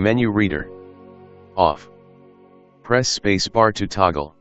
Menu reader. Off. Press spacebar to toggle.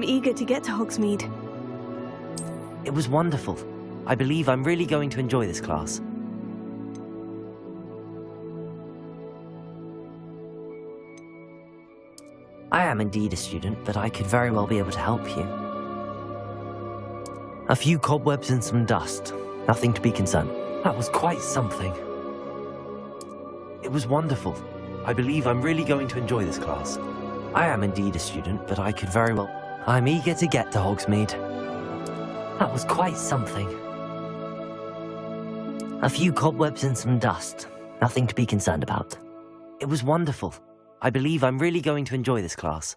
eager to get to Hogsmeade. It was wonderful. I believe I'm really going to enjoy this class. I am indeed a student, but I could very well be able to help you. A few cobwebs and some dust. Nothing to be concerned. That was quite something. It was wonderful. I believe I'm really going to enjoy this class. I am indeed a student, but I could very well... I'm eager to get to Hogsmeade. That was quite something. A few cobwebs and some dust. Nothing to be concerned about. It was wonderful. I believe I'm really going to enjoy this class.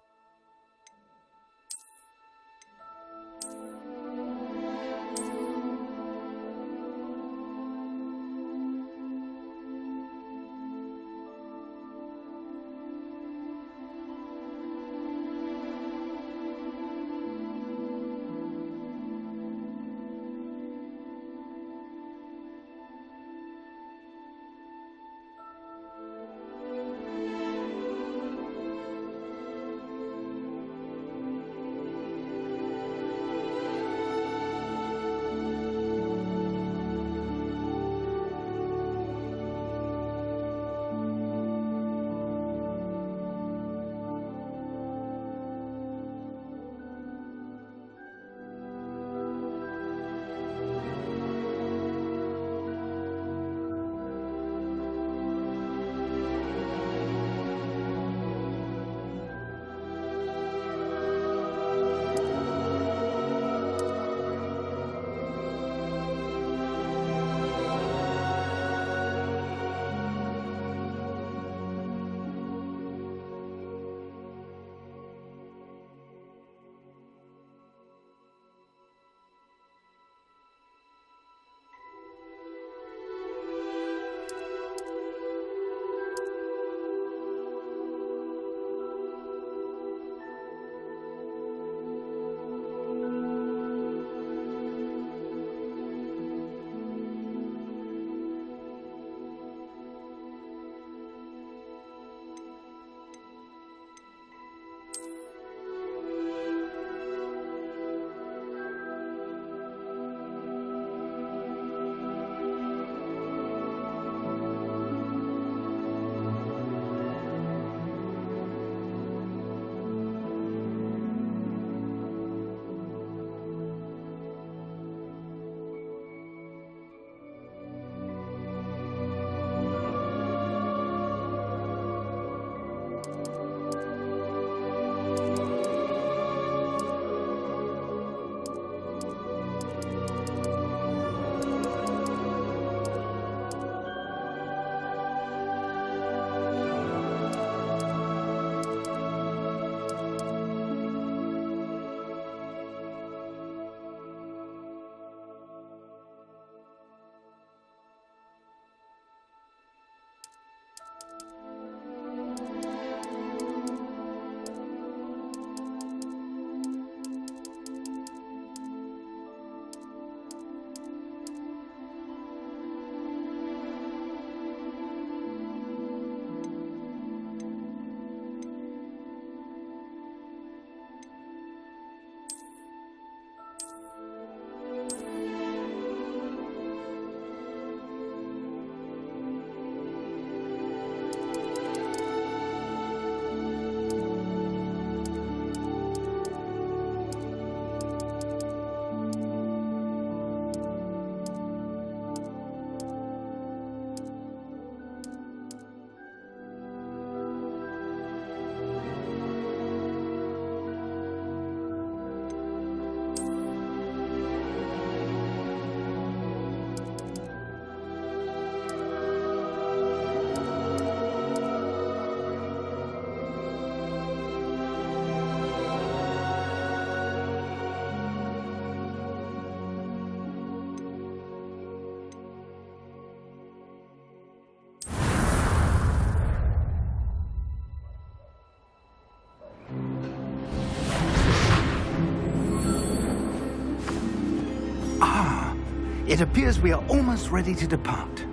It appears we are almost ready to depart.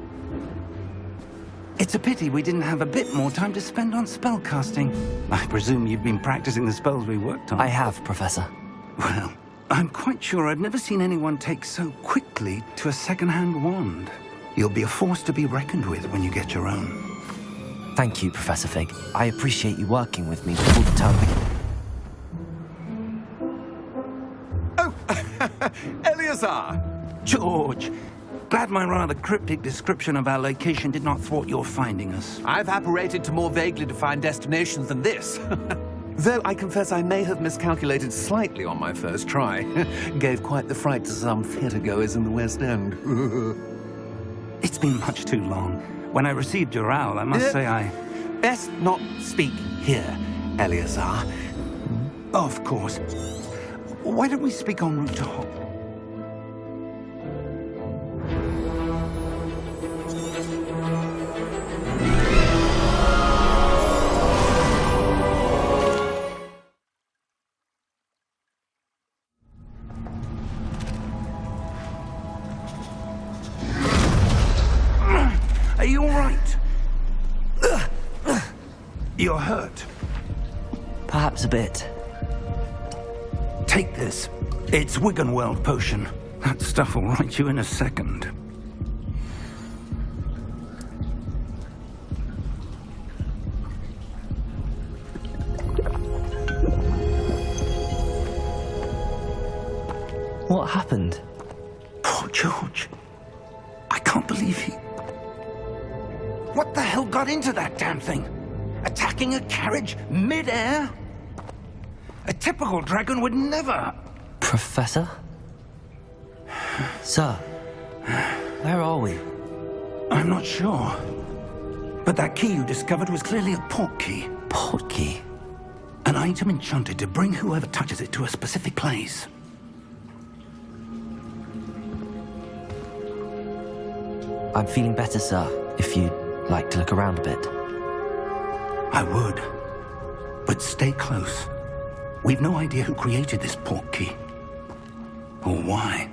It's a pity we didn't have a bit more time to spend on spellcasting. I presume you've been practicing the spells we worked on. I have, Professor. Well, I'm quite sure I've never seen anyone take so quickly to a second-hand wand. You'll be a force to be reckoned with when you get your own. Thank you, Professor Fig. I appreciate you working with me before the term begins. Oh, Eleazar! George, glad my rather cryptic description of our location did not thwart your finding us. I've apparated to more vaguely defined destinations than this. Though I confess I may have miscalculated slightly on my first try. Gave quite the fright to some theatre-goers in the West End. It's been much too long. When I received your owl, I must say I... Best not speak here, Eleazar. Of course. Why don't we speak en route to Hogwarts? Are you all right? You're hurt. Perhaps a bit. Take this. It's Wiggenweld potion. That stuff will right you in a second. What happened? Poor George. I can't believe he... What the hell got into that damn thing? Attacking a carriage mid-air? A typical dragon would never... Professor? Sir, where are we? I'm not sure. But that key you discovered was clearly a port key. Port key? An item enchanted to bring whoever touches it to a specific place. I'm feeling better, sir, if you'd like to look around a bit. I would. But stay close. We've no idea who created this port key. Or why.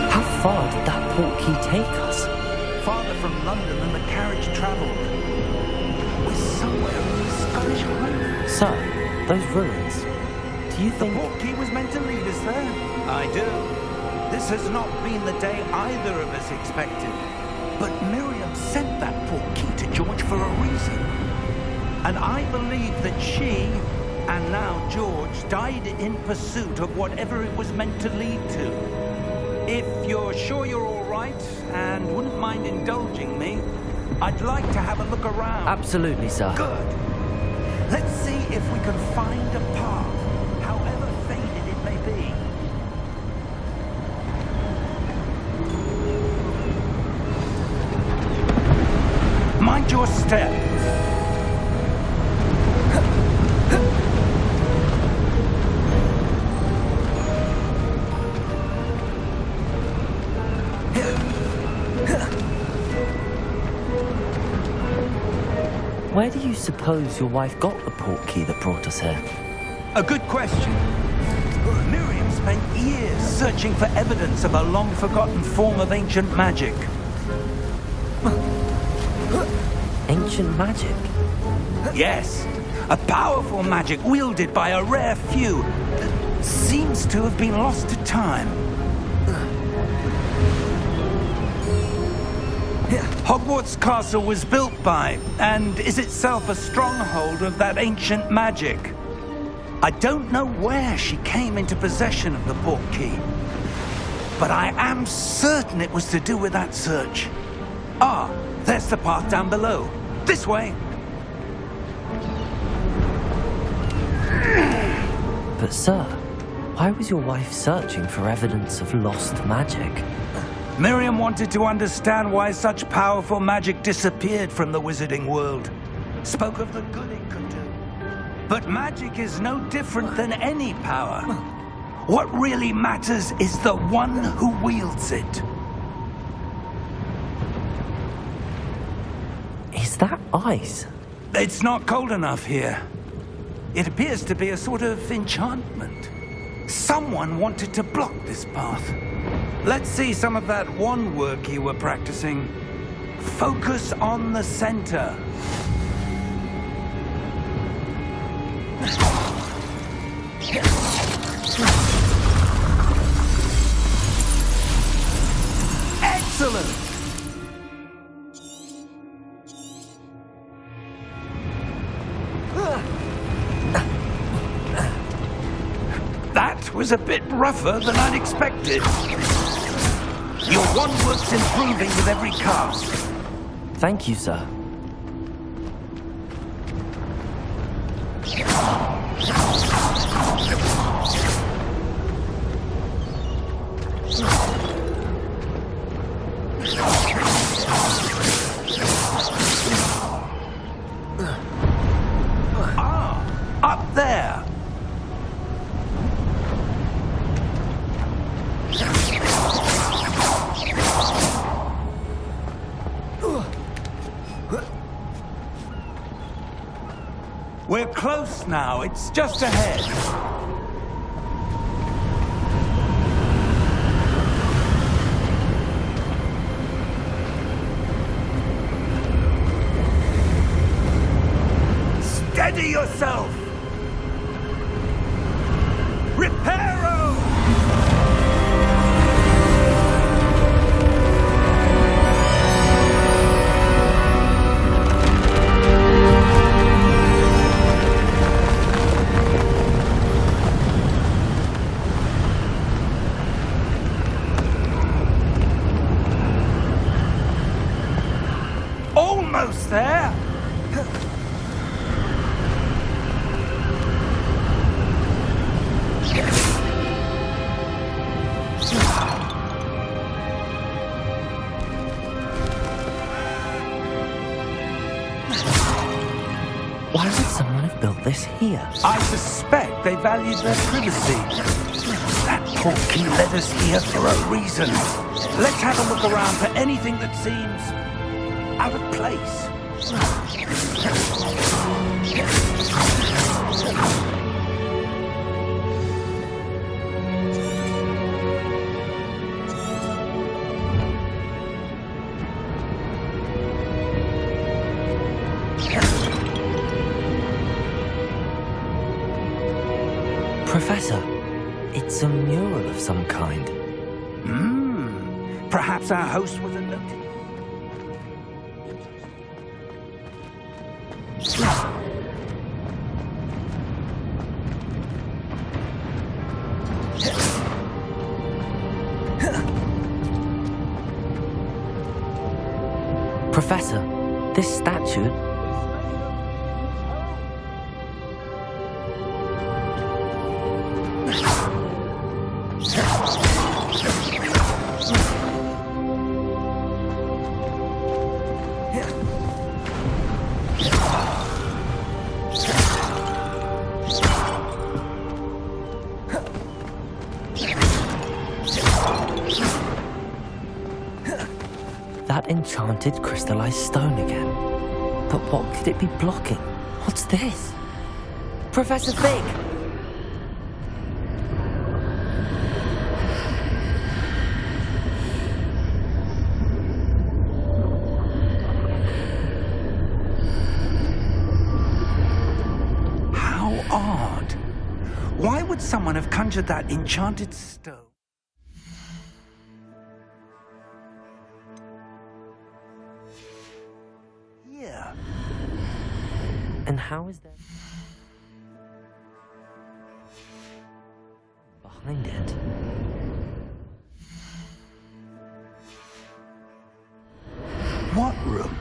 How far did that port key take us? Farther from London than the carriage travelled. We're somewhere in the Scottish Highlands. Sir, those ruins. Do you The think... port key was meant to lead us there. I do. This has not been the day either of us expected. But Miriam sent that port key to George for a reason. And I believe that she, and now George, died in pursuit of whatever it was meant to lead to. If you're sure you're all right and wouldn't mind indulging me, I'd like to have a look around. Absolutely, sir. Good. Let's see if we can find a path, however faded it may be. Mind your step. Where do you suppose your wife got the port key that brought us here? A good question. Miriam spent years searching for evidence of a long-forgotten form of ancient magic. Ancient magic? Yes, a powerful magic wielded by a rare few that seems to have been lost to time. Hogwarts Castle was built by, and is itself a stronghold of that ancient magic. I don't know where she came into possession of the port key, but I am certain it was to do with that search. Ah, there's the path down below. This way. But sir, why was your wife searching for evidence of lost magic? Miriam wanted to understand why such powerful magic disappeared from the wizarding world. Spoke of the good it could do. But magic is no different than any power. What really matters is the one who wields it. Is that ice? It's not cold enough here. It appears to be a sort of enchantment. Someone wanted to block this path. Let's see some of that wand work you were practicing. Focus on the center. Excellent! That was a bit rougher than I'd expected. Your wand work's improving with every cast. Thank you, sir. Up there! We're close now. It's just ahead. Steady yourself! Reparo! Almost there! Why would someone have built this here? I suspect they valued their privacy. That portkey led us here for a reason. Let's have a look around for anything that seems out of place. Professor, it's a mural of some kind. Perhaps our host was a noted. Professor, this statue... That enchanted crystallized stone again. But what could it be blocking? What's this? Professor Fig! How odd. Why would someone have conjured that enchanted stone? Here. And how is there... behind it? What room?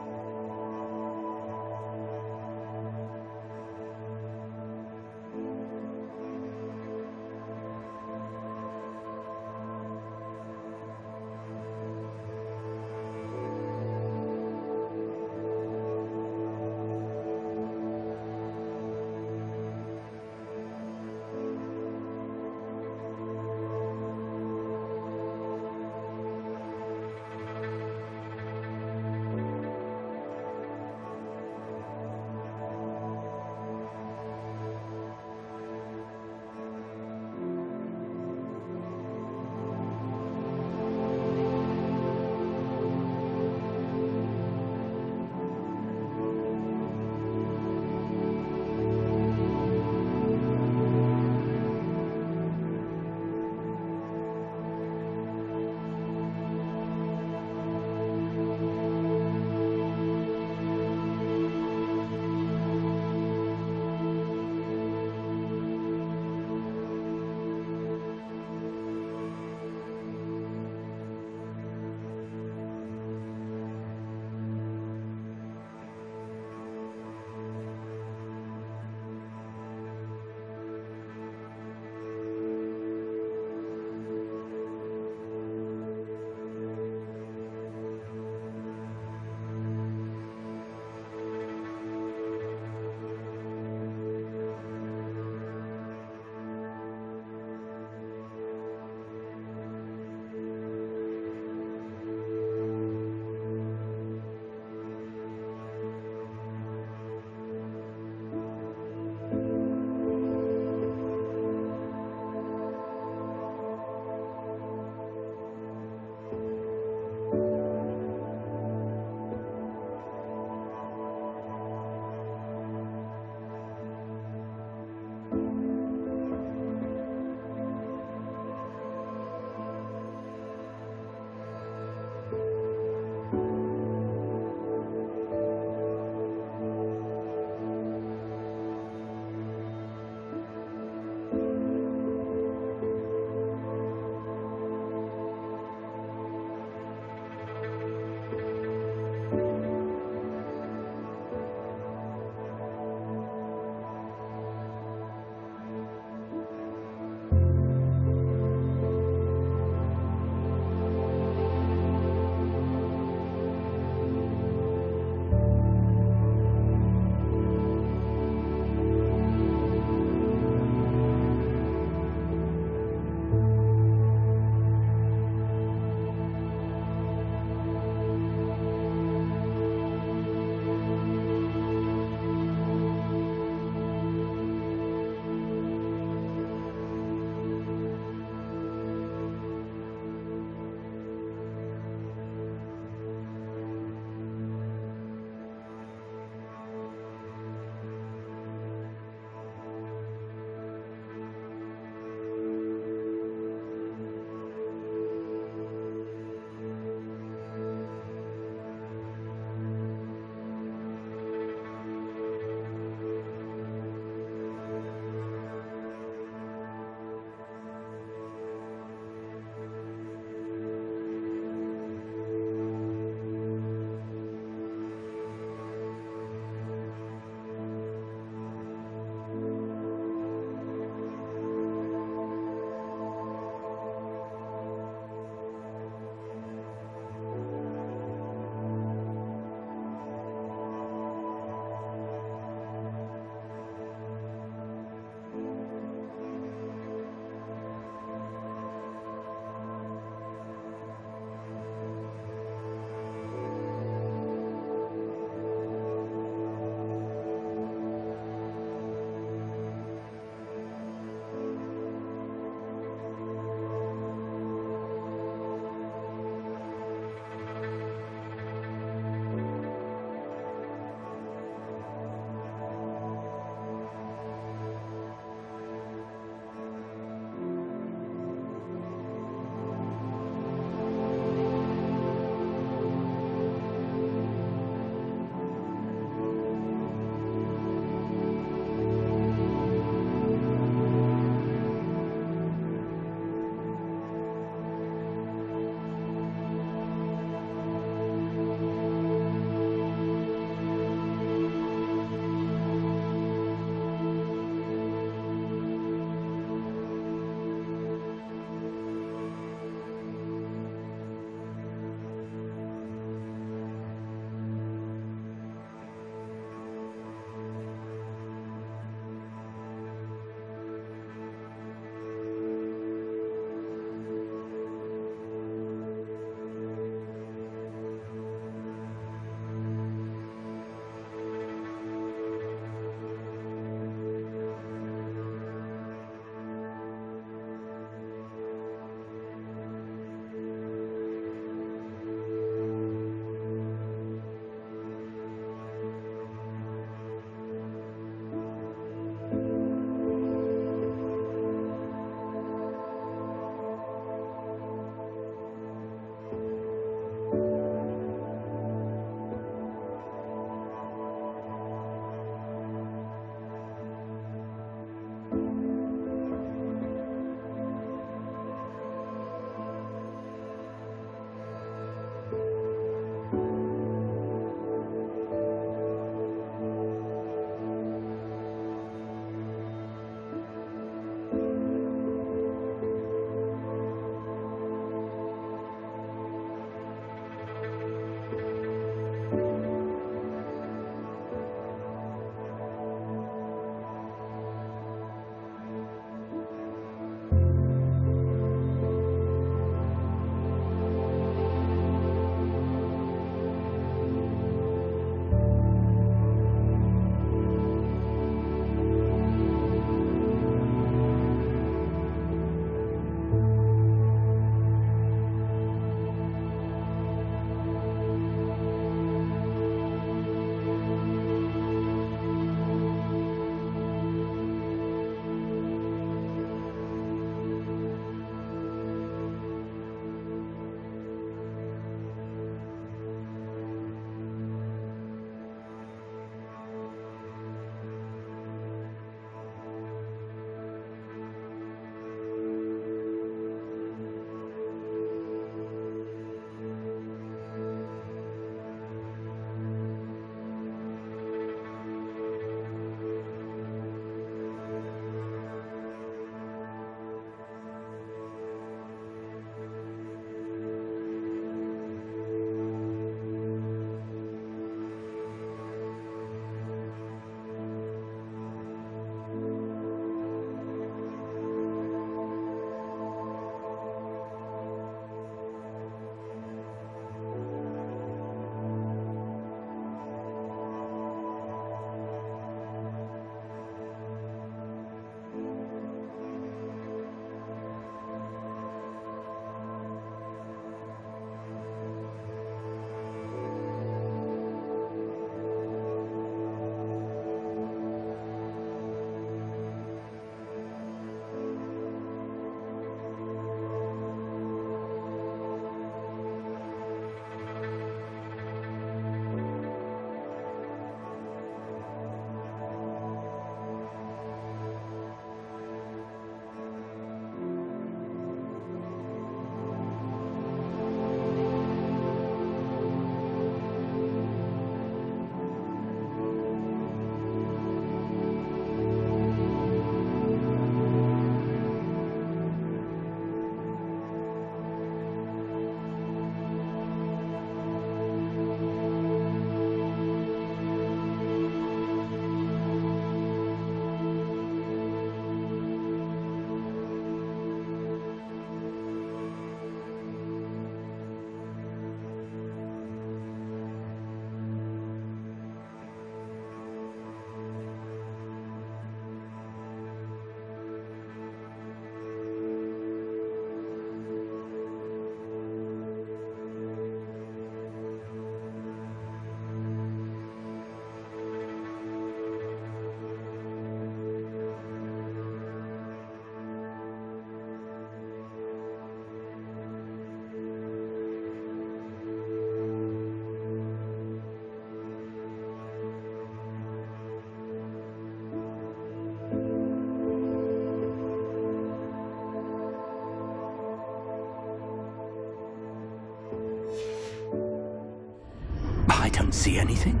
don't see anything.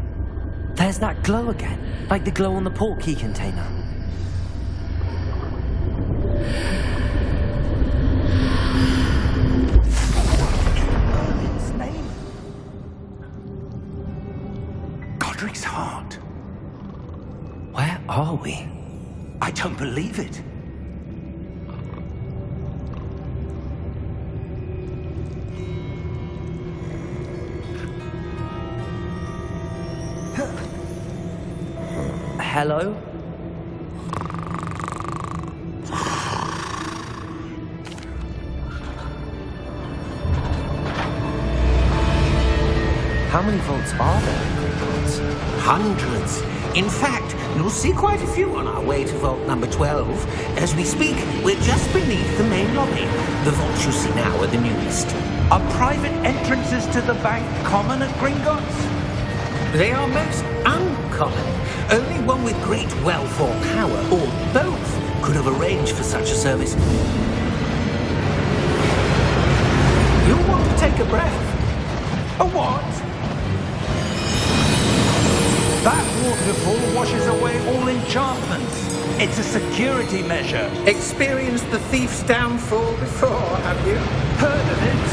There's that glow again, like the glow on the portkey container. Merlin's name. Godric's heart. Where are we? I don't believe it. Hello? How many vaults are there in Gringotts? Hundreds. In fact, you'll see quite a few on our way to vault number 12. As we speak, we're just beneath the main lobby. The vaults you see now are the newest. Are private entrances to the bank common at Gringotts? They are most uncommon. Only one with great wealth or power, or both, could have arranged for such a service. You'll want to take a breath. A what? That waterfall washes away all enchantments. It's a security measure. Experienced the thief's downfall before, have you? Heard of it?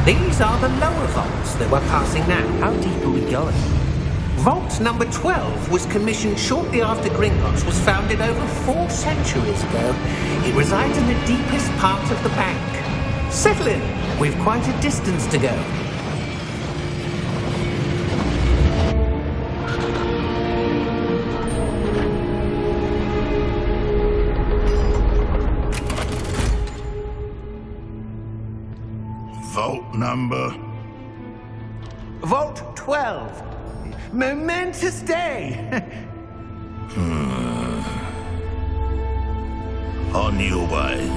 These are the lower vaults that we're passing now. How deep are we going? Vault number 12 was commissioned shortly after Gringotts was founded over 4 centuries ago. It resides in the deepest part of the bank. Settle in. We've quite a distance to go. Vault number? Vault 12. Momentous day. On your way.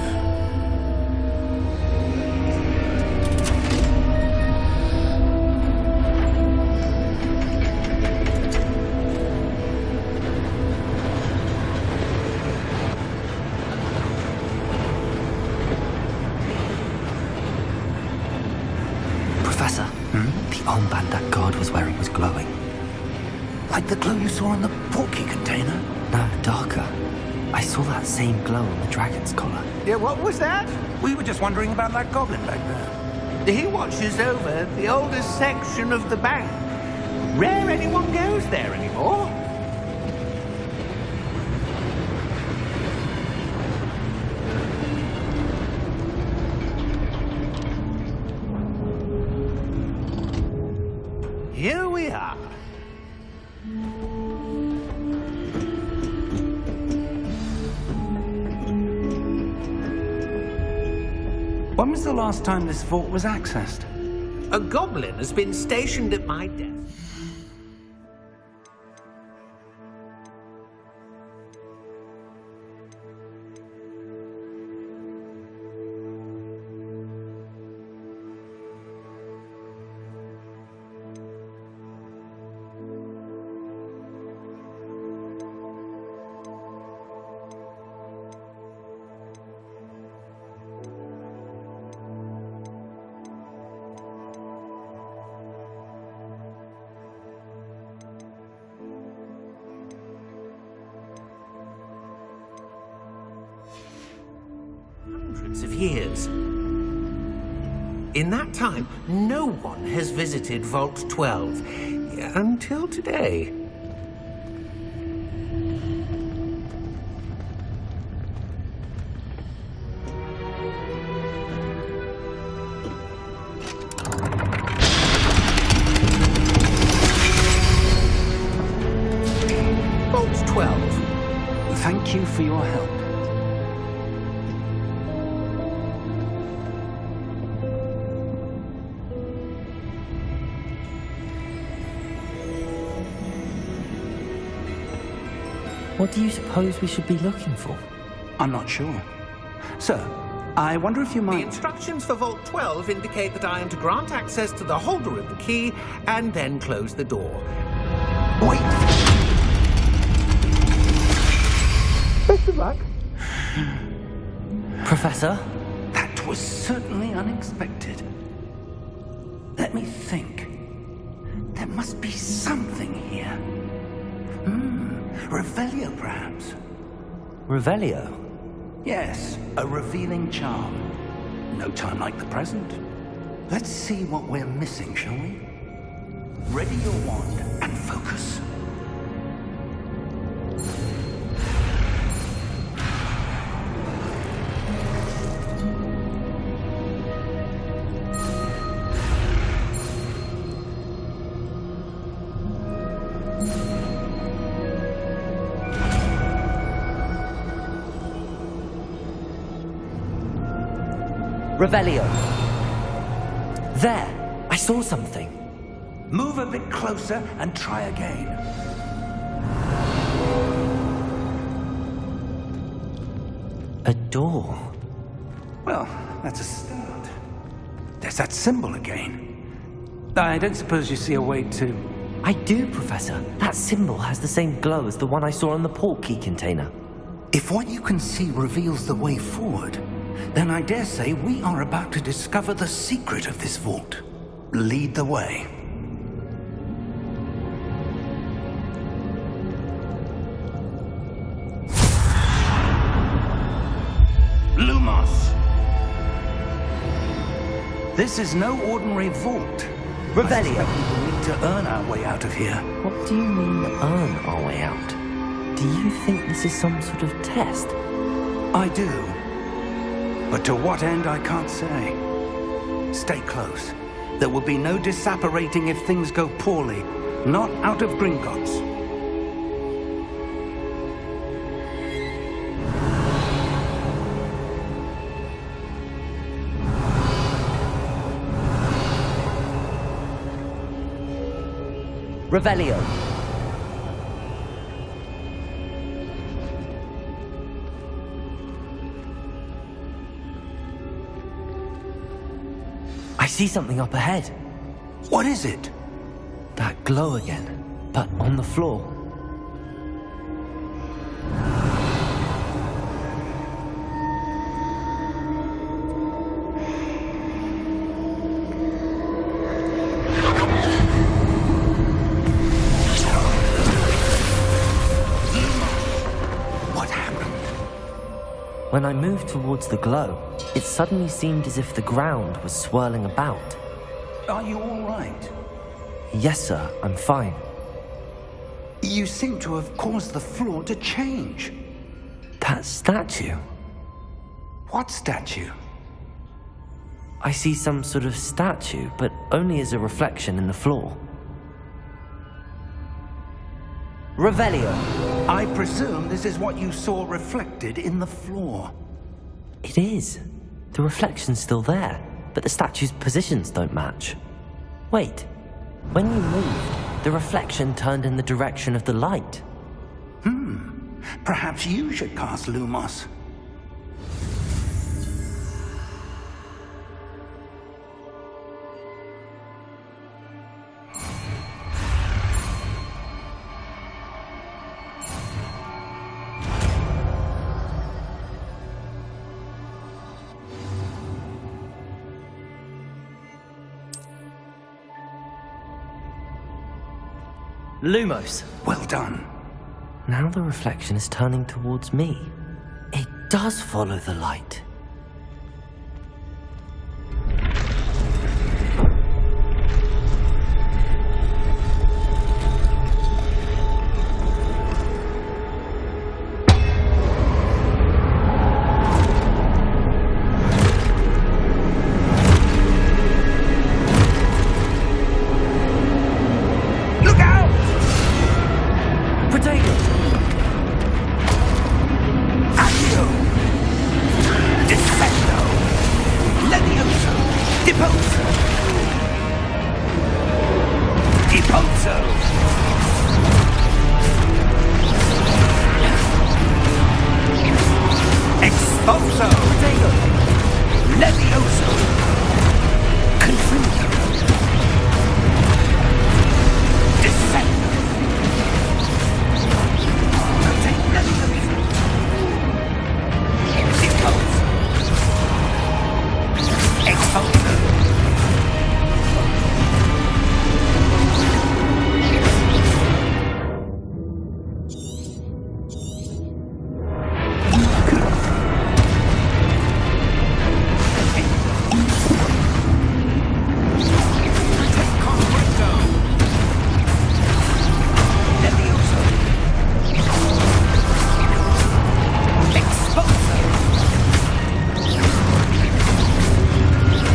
Professor, the armband that guard was wearing was glowing. Like the glow you saw on the portkey container? No, darker. I saw that same glow on the dragon's collar. Yeah, what was that? We were just wondering about that goblin back there. He watches over the oldest section of the bank. Rare anyone goes there anymore. Here we are. When was the last time this vault was accessed? A goblin has been stationed at my desk. Hundreds of years. In that time, no one has visited Vault 12 until today. Vault 12. Thank you for your help. What do you suppose we should be looking for? I'm not sure. Sir, I wonder if you The might... instructions for Vault 12 indicate that I am to grant access to the holder of the key and then close the door. Wait! Best of luck. Professor? That was certainly unexpected. Let me think. There must be something here. Revelio, perhaps? Revelio? Yes, a revealing charm. No time like the present. Let's see what we're missing, shall we? Ready your wand and focus. Revelio. There! I saw something. Move a bit closer and try again. A door. Well, that's a start. There's that symbol again. I don't suppose you see a way to... I do, Professor. That symbol has the same glow as the one I saw on the port key container. If what you can see reveals the way forward, then I dare say we are about to discover the secret of this vault. Lead the way. Lumos! This is no ordinary vault. Revelio. I suspect we will need to earn our way out of here. What do you mean, earn our way out? Do you think this is some sort of test? I do. But to what end, I can't say. Stay close. There will be no disapparating if things go poorly. Not out of Gringotts. Revelio. I see something up ahead. What is it? That glow again, but on the floor. What happened? When I moved towards the glow, it suddenly seemed as if the ground was swirling about. Are you all right? Yes, sir, I'm fine. You seem to have caused the floor to change. That statue. What statue? I see some sort of statue, but only as a reflection in the floor. Revelio. I presume this is what you saw reflected in the floor. It is. The reflection's still there, but the statue's positions don't match. Wait. When you moved, the reflection turned in the direction of the light. Perhaps you should cast Lumos. Lumos. Well done. Now the reflection is turning towards me. It does follow the light.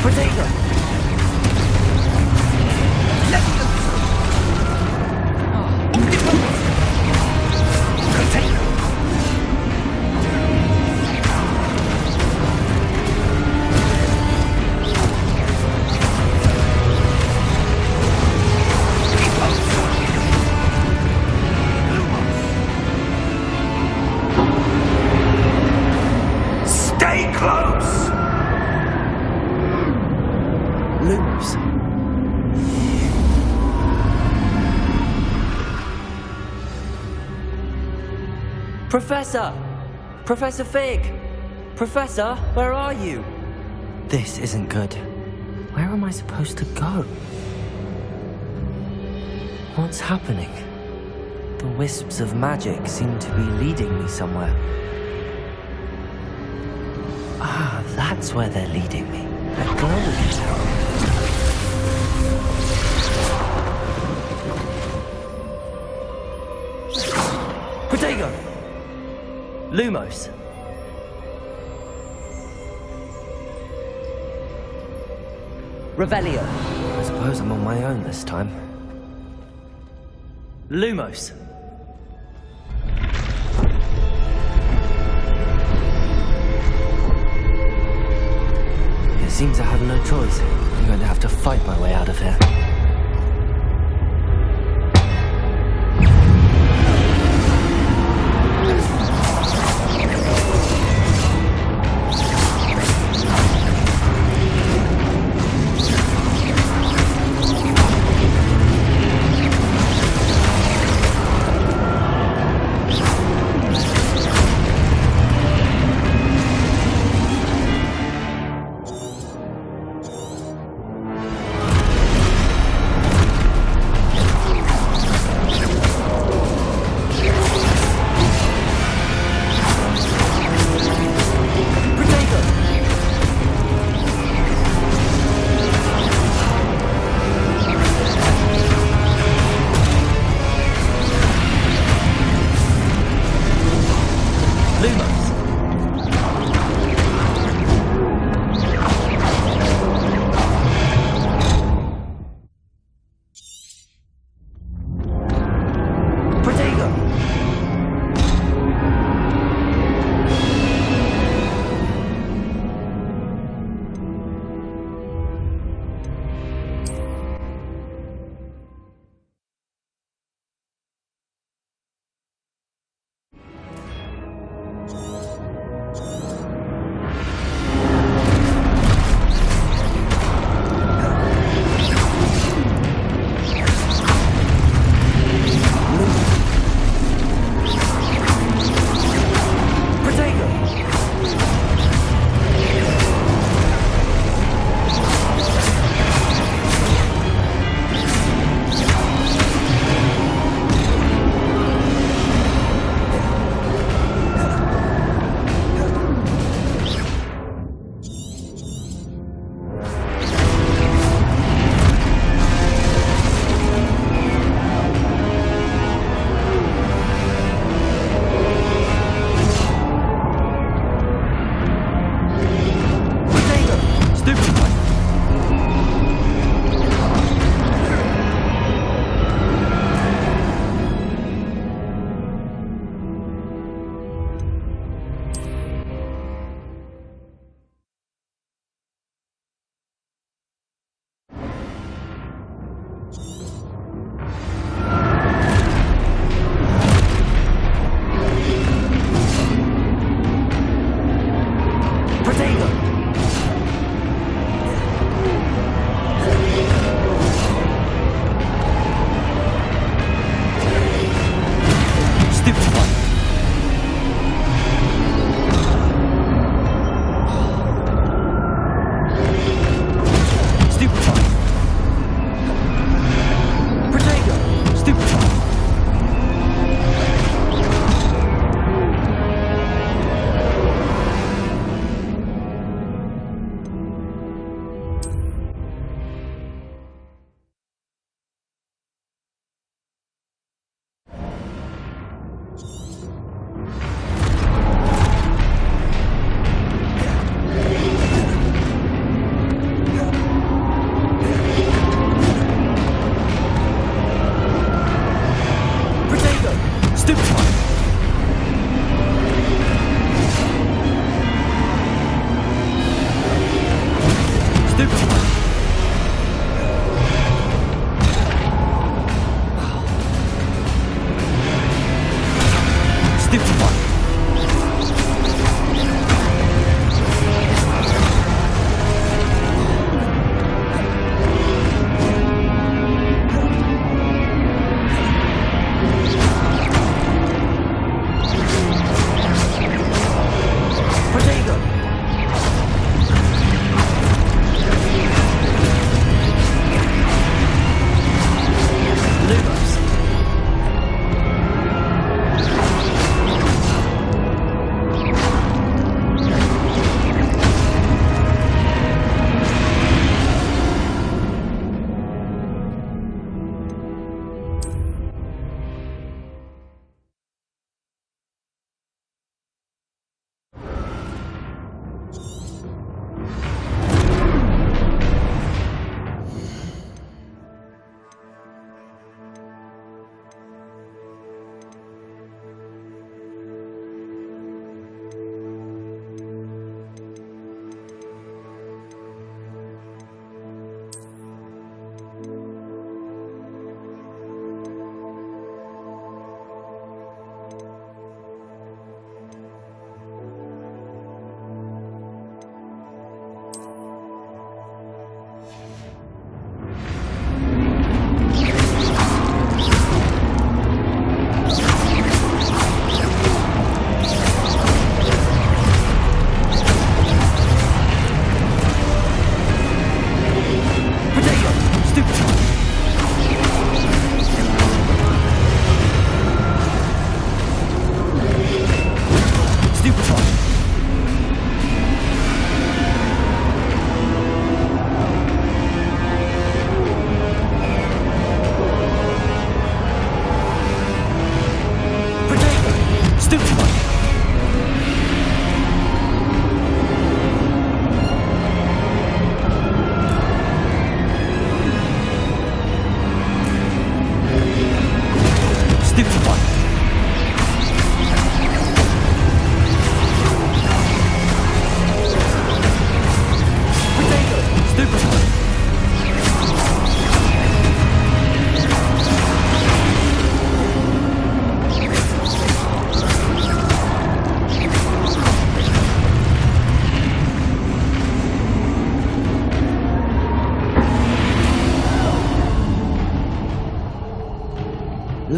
Potato! Leviosa! Octopus! Potato! Stay close! Lumos. Professor! Professor Fig! Professor, where are you? This isn't good. Where am I supposed to go? What's happening? The wisps of magic seem to be leading me somewhere. Ah, that's where they're leading me. They're glowing. Protego! Lumos. Revelio. I suppose I'm on my own this time. Lumos. It seems I have no choice. I'm going to have to fight my way out of here.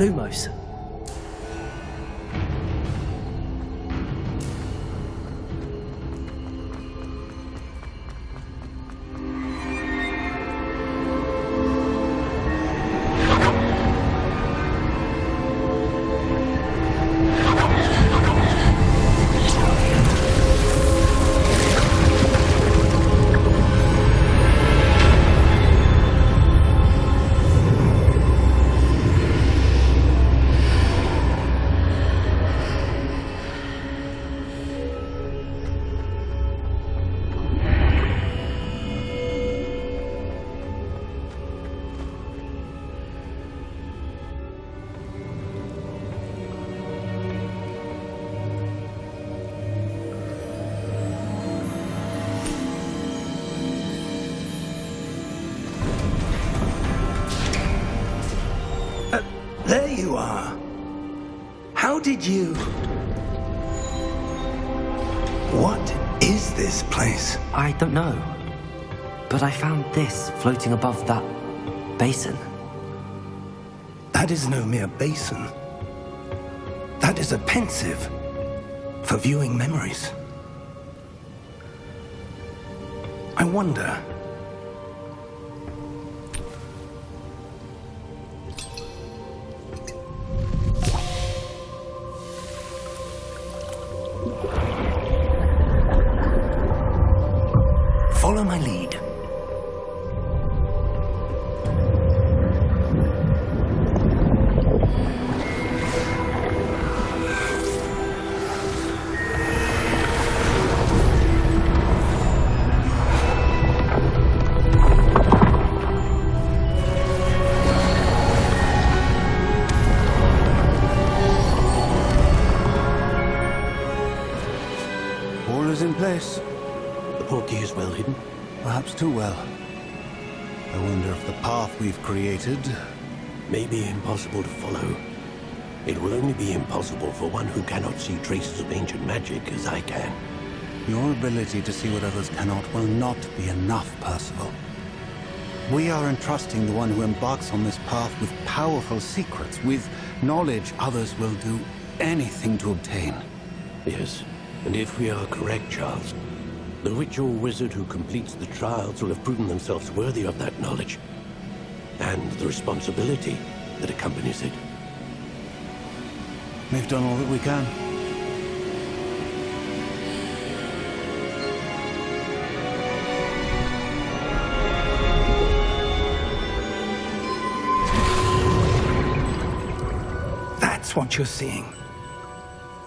Lumos. There you are. How did you... What is this place? I don't know. But I found this floating above that basin. That is no mere basin. That is a pensive for viewing memories. I wonder... Follow my lead. All is in place. The portkey is well hidden. Perhaps too well. I wonder if the path we've created... may be impossible to follow. It will only be impossible for one who cannot see traces of ancient magic as I can. Your ability to see what others cannot will not be enough, Percival. We are entrusting the one who embarks on this path with powerful secrets, with knowledge others will do anything to obtain. Yes, and if we are correct, Charles, the witch or wizard who completes the trials will have proven themselves worthy of that knowledge, and the responsibility that accompanies it. We've done all that we can. That's what you're seeing.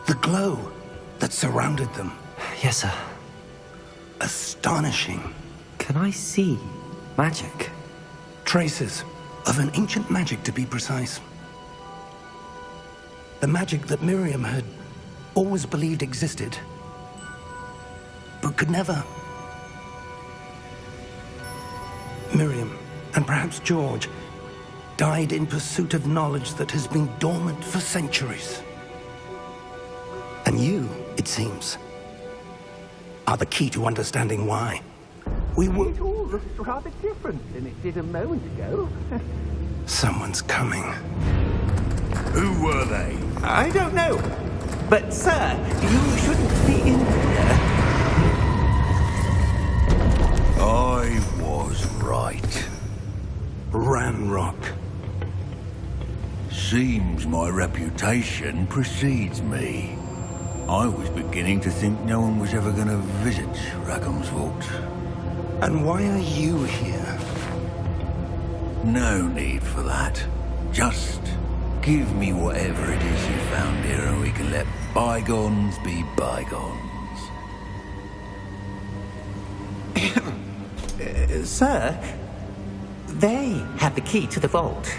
The glow that surrounded them. Yes, sir. Astonishing. Can I see magic? Traces of an ancient magic, to be precise. The magic that Miriam had always believed existed, but could never. Miriam, and perhaps George, died in pursuit of knowledge that has been dormant for centuries. And you, it seems, are the key to understanding why. It all looks rather different than it did a moment ago. Someone's coming. Who were they? I don't know. But, sir, you shouldn't be in here. I was right. Ranrock. Seems my reputation precedes me. I was beginning to think no one was ever going to visit Rackham's Vault. And why are you here? No need for that. Just give me whatever it is you found here and we can let bygones be bygones. Sir, they have the key to the vault.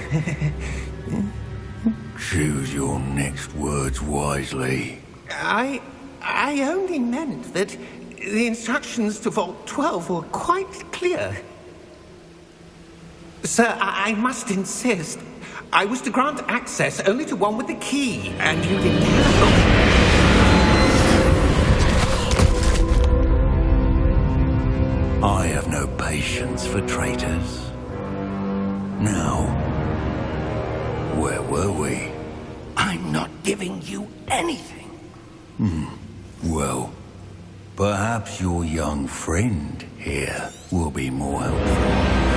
Choose your next words wisely. I only meant that the instructions to Vault 12 were quite clear. Sir, I must insist. I was to grant access only to one with the key, and you didn't have I have no patience for traitors. Now, where were we? I'm not giving you anything. Well, perhaps your young friend here will be more helpful.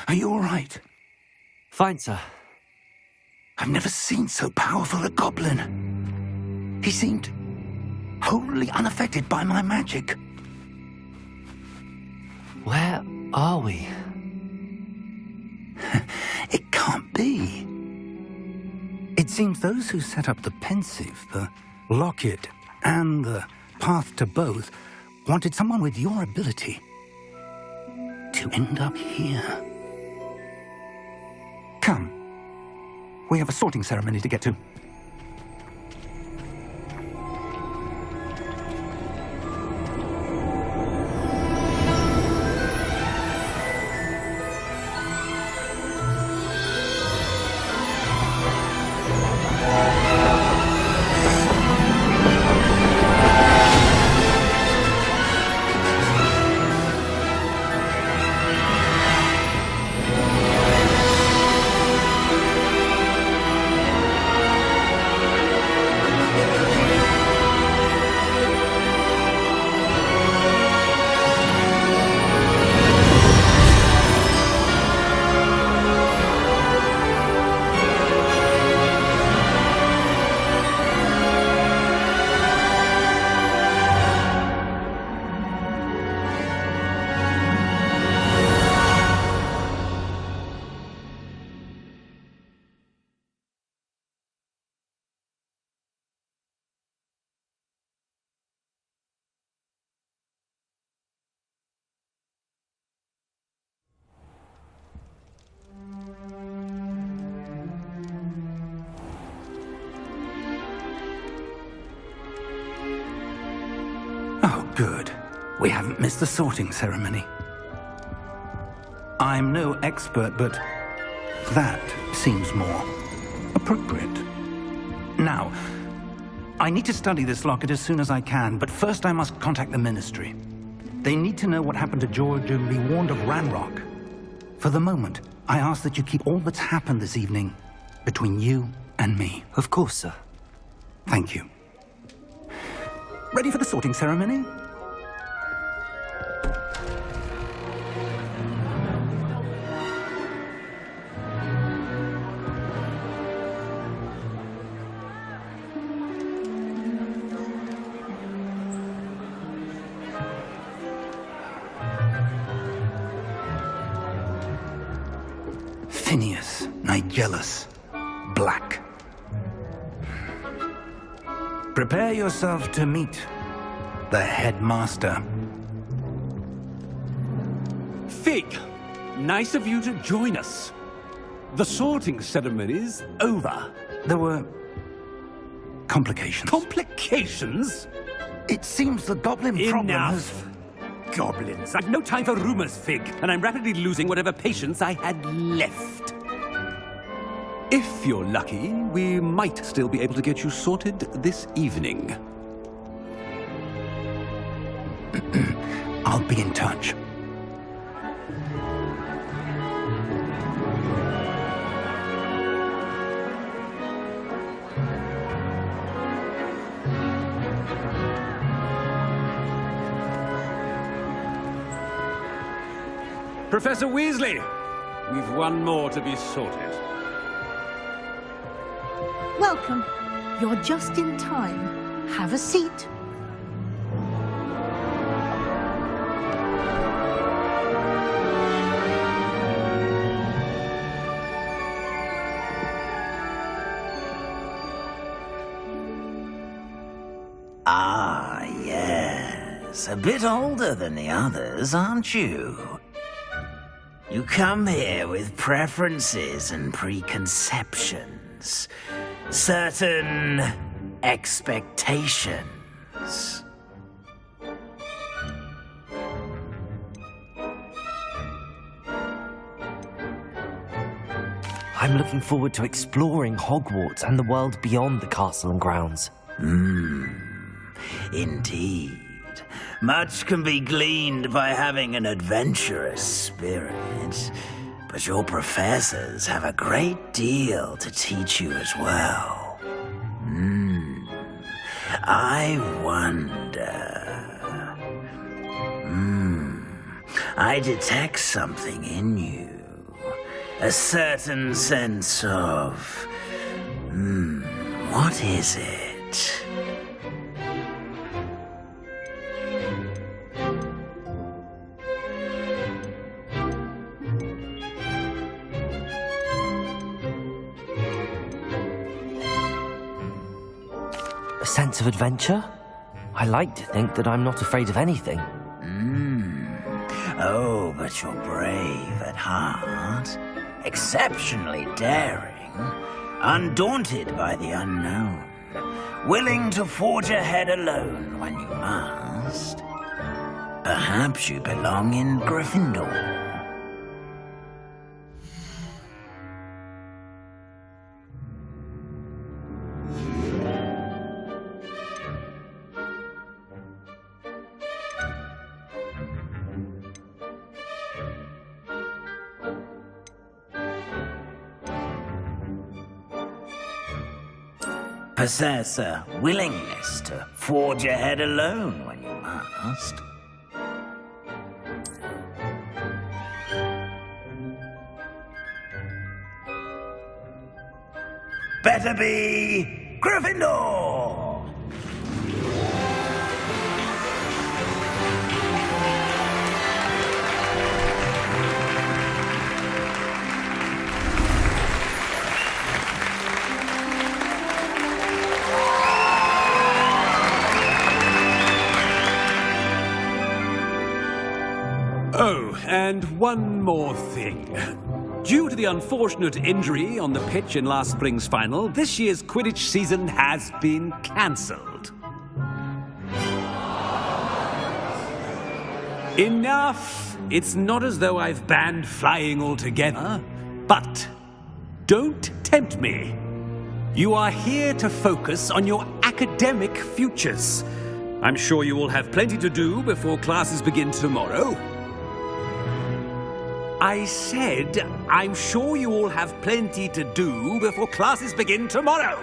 Are you all right? Fine, sir. I've never seen so powerful a goblin. He seemed wholly unaffected by my magic. Where are we? It can't be. It seems those who set up the pensive, the locket, and the path to both wanted someone with your ability to end up here. Come. We have a sorting ceremony to get to. Good. We haven't missed the sorting ceremony. I'm no expert, but that seems more appropriate. Now, I need to study this locket as soon as I can, but first I must contact the Ministry. They need to know what happened to George and be warned of Ranrock. For the moment, I ask that you keep all that's happened this evening between you and me. Of course, sir. Thank you. Ready for the sorting ceremony? Phineas, Nigellus, Black. Prepare yourself to meet the headmaster. Fig, nice of you to join us. The sorting ceremony's over. There were complications. Complications? It seems the goblin problem has... Enough. Goblins. I've no time for rumors, Fig, and I'm rapidly losing whatever patience I had left. If you're lucky, we might still be able to get you sorted this evening. I'll be in touch. Professor Weasley, we've one more to be sorted. Welcome. You're just in time. Have a seat. Ah, yes. A bit older than the others, aren't you? You come here with preferences and preconceptions. Certain expectations. I'm looking forward to exploring Hogwarts and the world beyond the castle and grounds. Indeed. Much can be gleaned by having an adventurous spirit, but your professors have a great deal to teach you as well. I wonder... I detect something in you. A certain sense of... what is it? A sense of adventure? I like to think that I'm not afraid of anything. Oh, but you're brave at heart. Exceptionally daring. Undaunted by the unknown. Willing to forge ahead alone when you must. Perhaps you belong in Gryffindor. Possess a willingness to forge ahead alone when you must. Better be Gryffindor! Oh, and one more thing. Due to the unfortunate injury on the pitch in last spring's final, this year's Quidditch season has been cancelled. Enough! It's not as though I've banned flying altogether, but don't tempt me. You are here to focus on your academic futures. I'm sure you will have plenty to do before classes begin tomorrow. I said, I'm sure you all have plenty to do before classes begin tomorrow.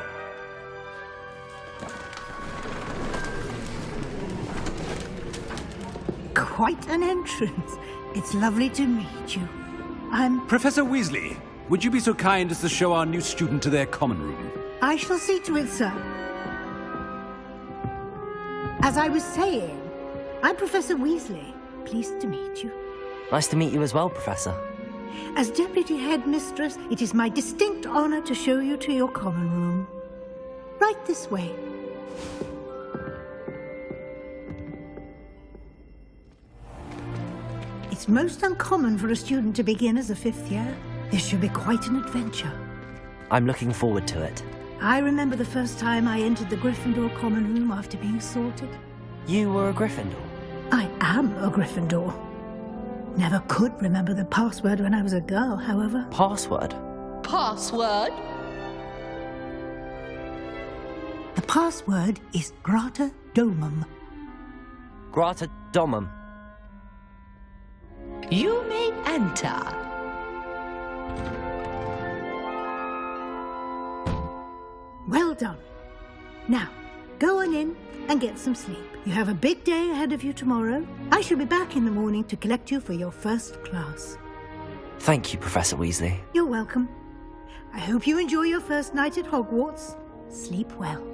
Quite an entrance. It's lovely to meet you. Professor Weasley, would you be so kind as to show our new student to their common room? I shall see to it, sir. As I was saying, I'm Professor Weasley. Pleased to meet you. Nice to meet you as well, Professor. As Deputy Headmistress, it is my distinct honor to show you to your common room. Right this way. It's most uncommon for a student to begin as a 5th year. This should be quite an adventure. I'm looking forward to it. I remember the first time I entered the Gryffindor common room after being sorted. You were a Gryffindor? I am a Gryffindor. Never could remember the password when I was a girl, however. Password? Password? The password is Grata Domum. Grata Domum. You may enter. Well done. Now, go on in and get some sleep. You have a big day ahead of you tomorrow. I shall be back in the morning to collect you for your first class. Thank you, Professor Weasley. You're welcome. I hope you enjoy your first night at Hogwarts. Sleep well.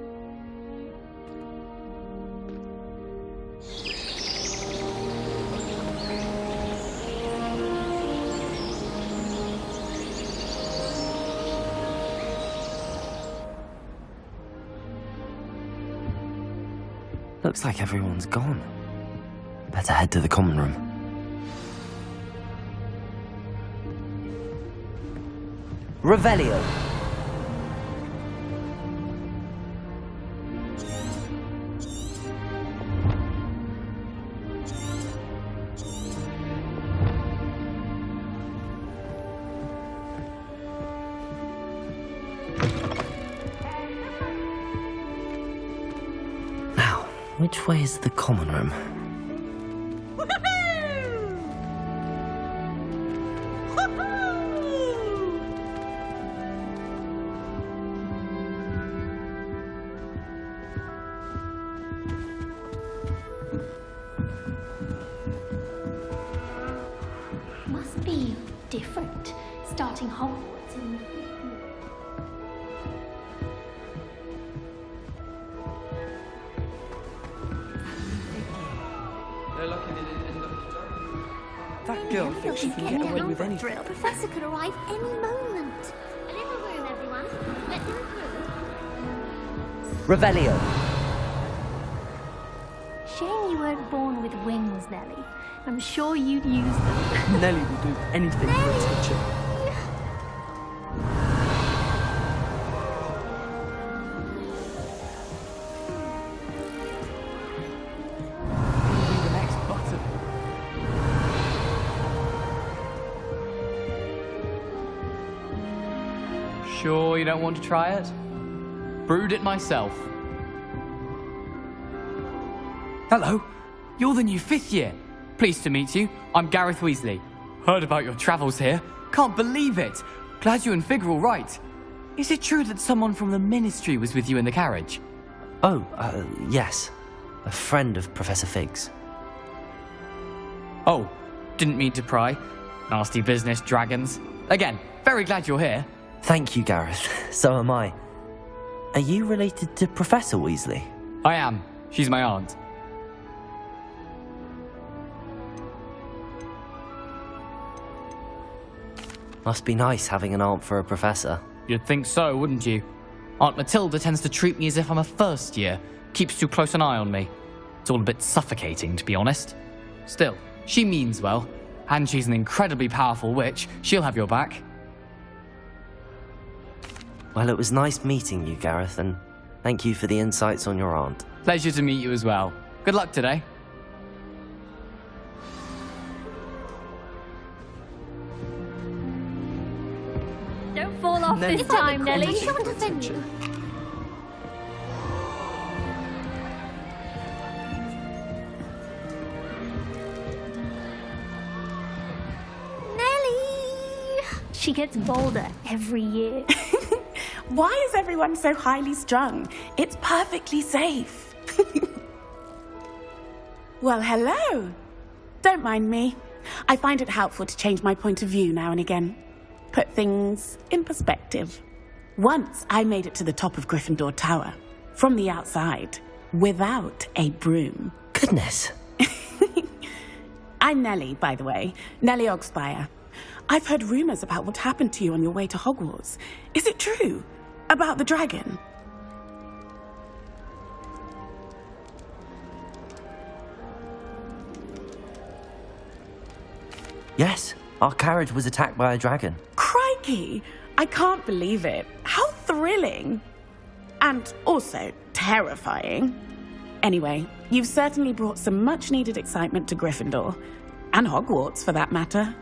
Looks like everyone's gone. Better head to the common room. Revelio. Which way is the common room? Must be different, starting Hogwarts in... That girl thinks she can get away with anything. The professor could arrive any moment. A little room, everyone. Let them through. Revelio. Shame you weren't born with wings, Nellie. I'm sure you'd use them. Nellie will do anything for a teacher. The next button. Sure you don't want to try it? Brewed it myself. Hello, you're the new 5th year. Pleased to meet you. I'm Gareth Weasley. Heard about your travels here. Can't believe it. Glad you and Fig are all right. Is it true that someone from the Ministry was with you in the carriage? Oh, yes. A friend of Professor Fig's. Oh, didn't mean to pry. Nasty business, dragons. Again, very glad you're here. Thank you, Gareth. So am I. Are you related to Professor Weasley? I am. She's my aunt. Must be nice having an aunt for a professor. You'd think so, wouldn't you? Aunt Matilda tends to treat me as if I'm a first year. Keeps too close an eye on me. It's all a bit suffocating, to be honest. Still, she means well. And she's an incredibly powerful witch. She'll have your back. Well, it was nice meeting you, Gareth, and thank you for the insights on your aunt. Pleasure to meet you as well. Good luck today. off this time, Nellie. I shan't offend you. She gets bolder every year. Why is everyone so highly strung? It's perfectly safe. Well, hello. Don't mind me. I find it helpful to change my point of view now and again. Put things in perspective. Once I made it to the top of Gryffindor Tower, from the outside, without a broom. Goodness. I'm Nellie, by the way. Nellie Ogspire. I've heard rumors about what happened to you on your way to Hogwarts. Is it true? About the dragon? Yes, our carriage was attacked by a dragon. Crikey! I can't believe it. How thrilling! And also terrifying. Anyway, you've certainly brought some much-needed excitement to Gryffindor. And Hogwarts, for that matter.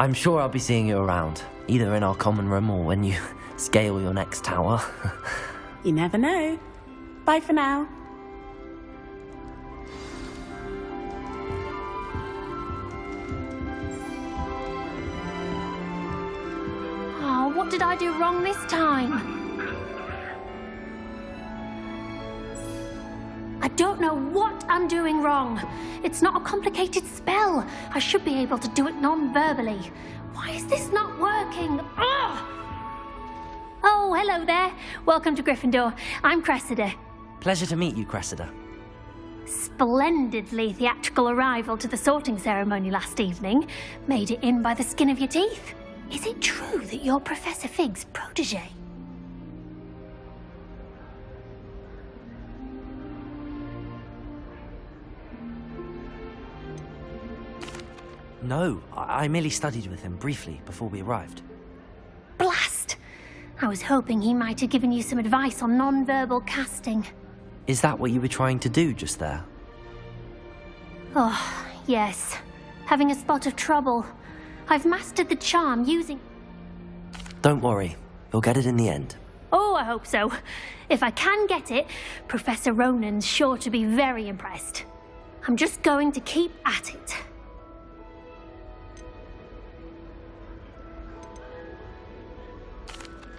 I'm sure I'll be seeing you around, either in our common room or when you scale your next tower. You never know. Bye for now. Oh, what did I do wrong this time? I don't know what I'm doing wrong. It's not a complicated spell. I should be able to do it non-verbally. Why is this not working? Ugh! Oh, hello there. Welcome to Gryffindor. I'm Cressida. Pleasure to meet you, Cressida. Splendidly theatrical arrival to the sorting ceremony last evening. Made it in by the skin of your teeth. Is it true that you're Professor Fig's protege? No, I merely studied with him briefly before we arrived. Blast! I was hoping he might have given you some advice on non-verbal casting. Is that what you were trying to do just there? Oh, yes. Having a spot of trouble. I've mastered the charm using... Don't worry, you'll get it in the end. Oh, I hope so. If I can get it, Professor Ronan's sure to be very impressed. I'm just going to keep at it.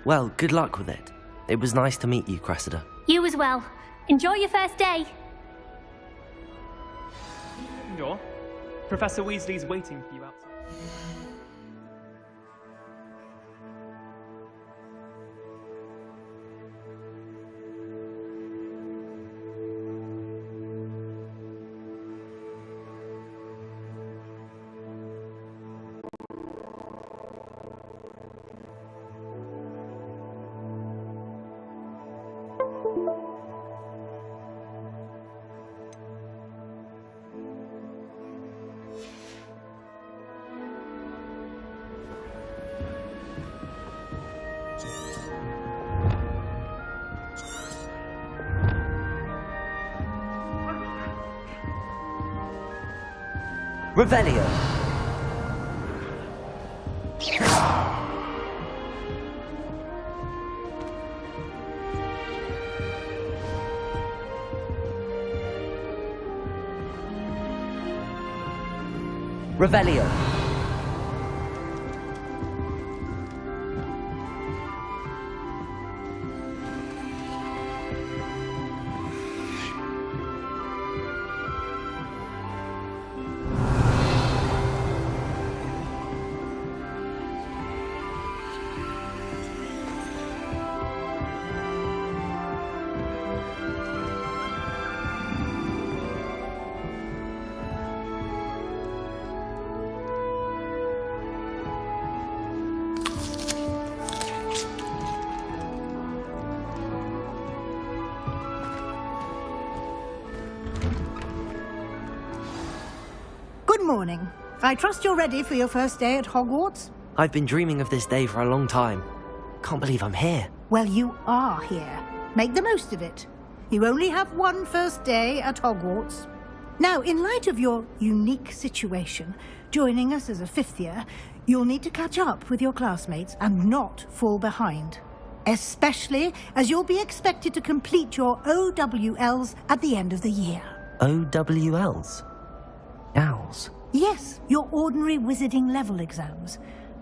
Well, good luck with it. It was nice to meet you, Cressida. You as well. Enjoy your first day. Gryffindor, Professor Weasley's waiting for you outside. Revelio! Revelio! Good morning. I trust you're ready for your first day at Hogwarts? I've been dreaming of this day for a long time. Can't believe I'm here. Well, you are here. Make the most of it. You only have one first day at Hogwarts. Now, in light of your unique situation, joining us as a fifth year, You'll need to catch up with your classmates and not fall behind. Especially as you'll be expected to complete your OWLs at the end of the year. OWLs? Owls? Yes, your ordinary wizarding level exams.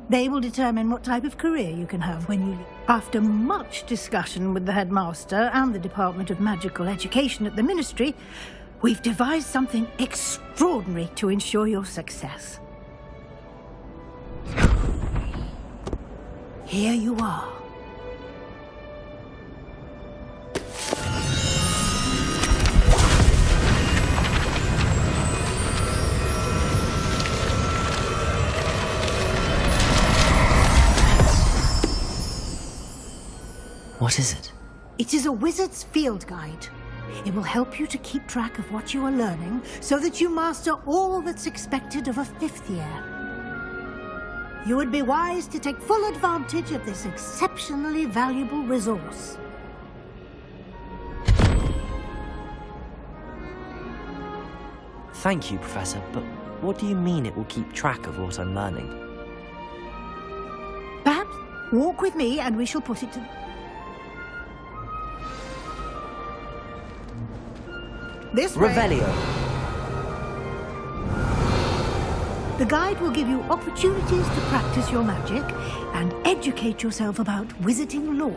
They will determine what type of career you can have when you leave. After much discussion with the headmaster and the Department of Magical Education at the Ministry, we've devised something extraordinary to ensure your success. Here you are. What is it? It is a wizard's field guide. It will help you to keep track of what you are learning so that you master all that's expected of a 5th year. You would be wise to take full advantage of this exceptionally valuable resource. Thank you, Professor, but what do you mean it will keep track of what I'm learning? Perhaps walk with me and we shall put it to... This way. Revelio. The guide will give you opportunities to practice your magic and educate yourself about wizarding lore.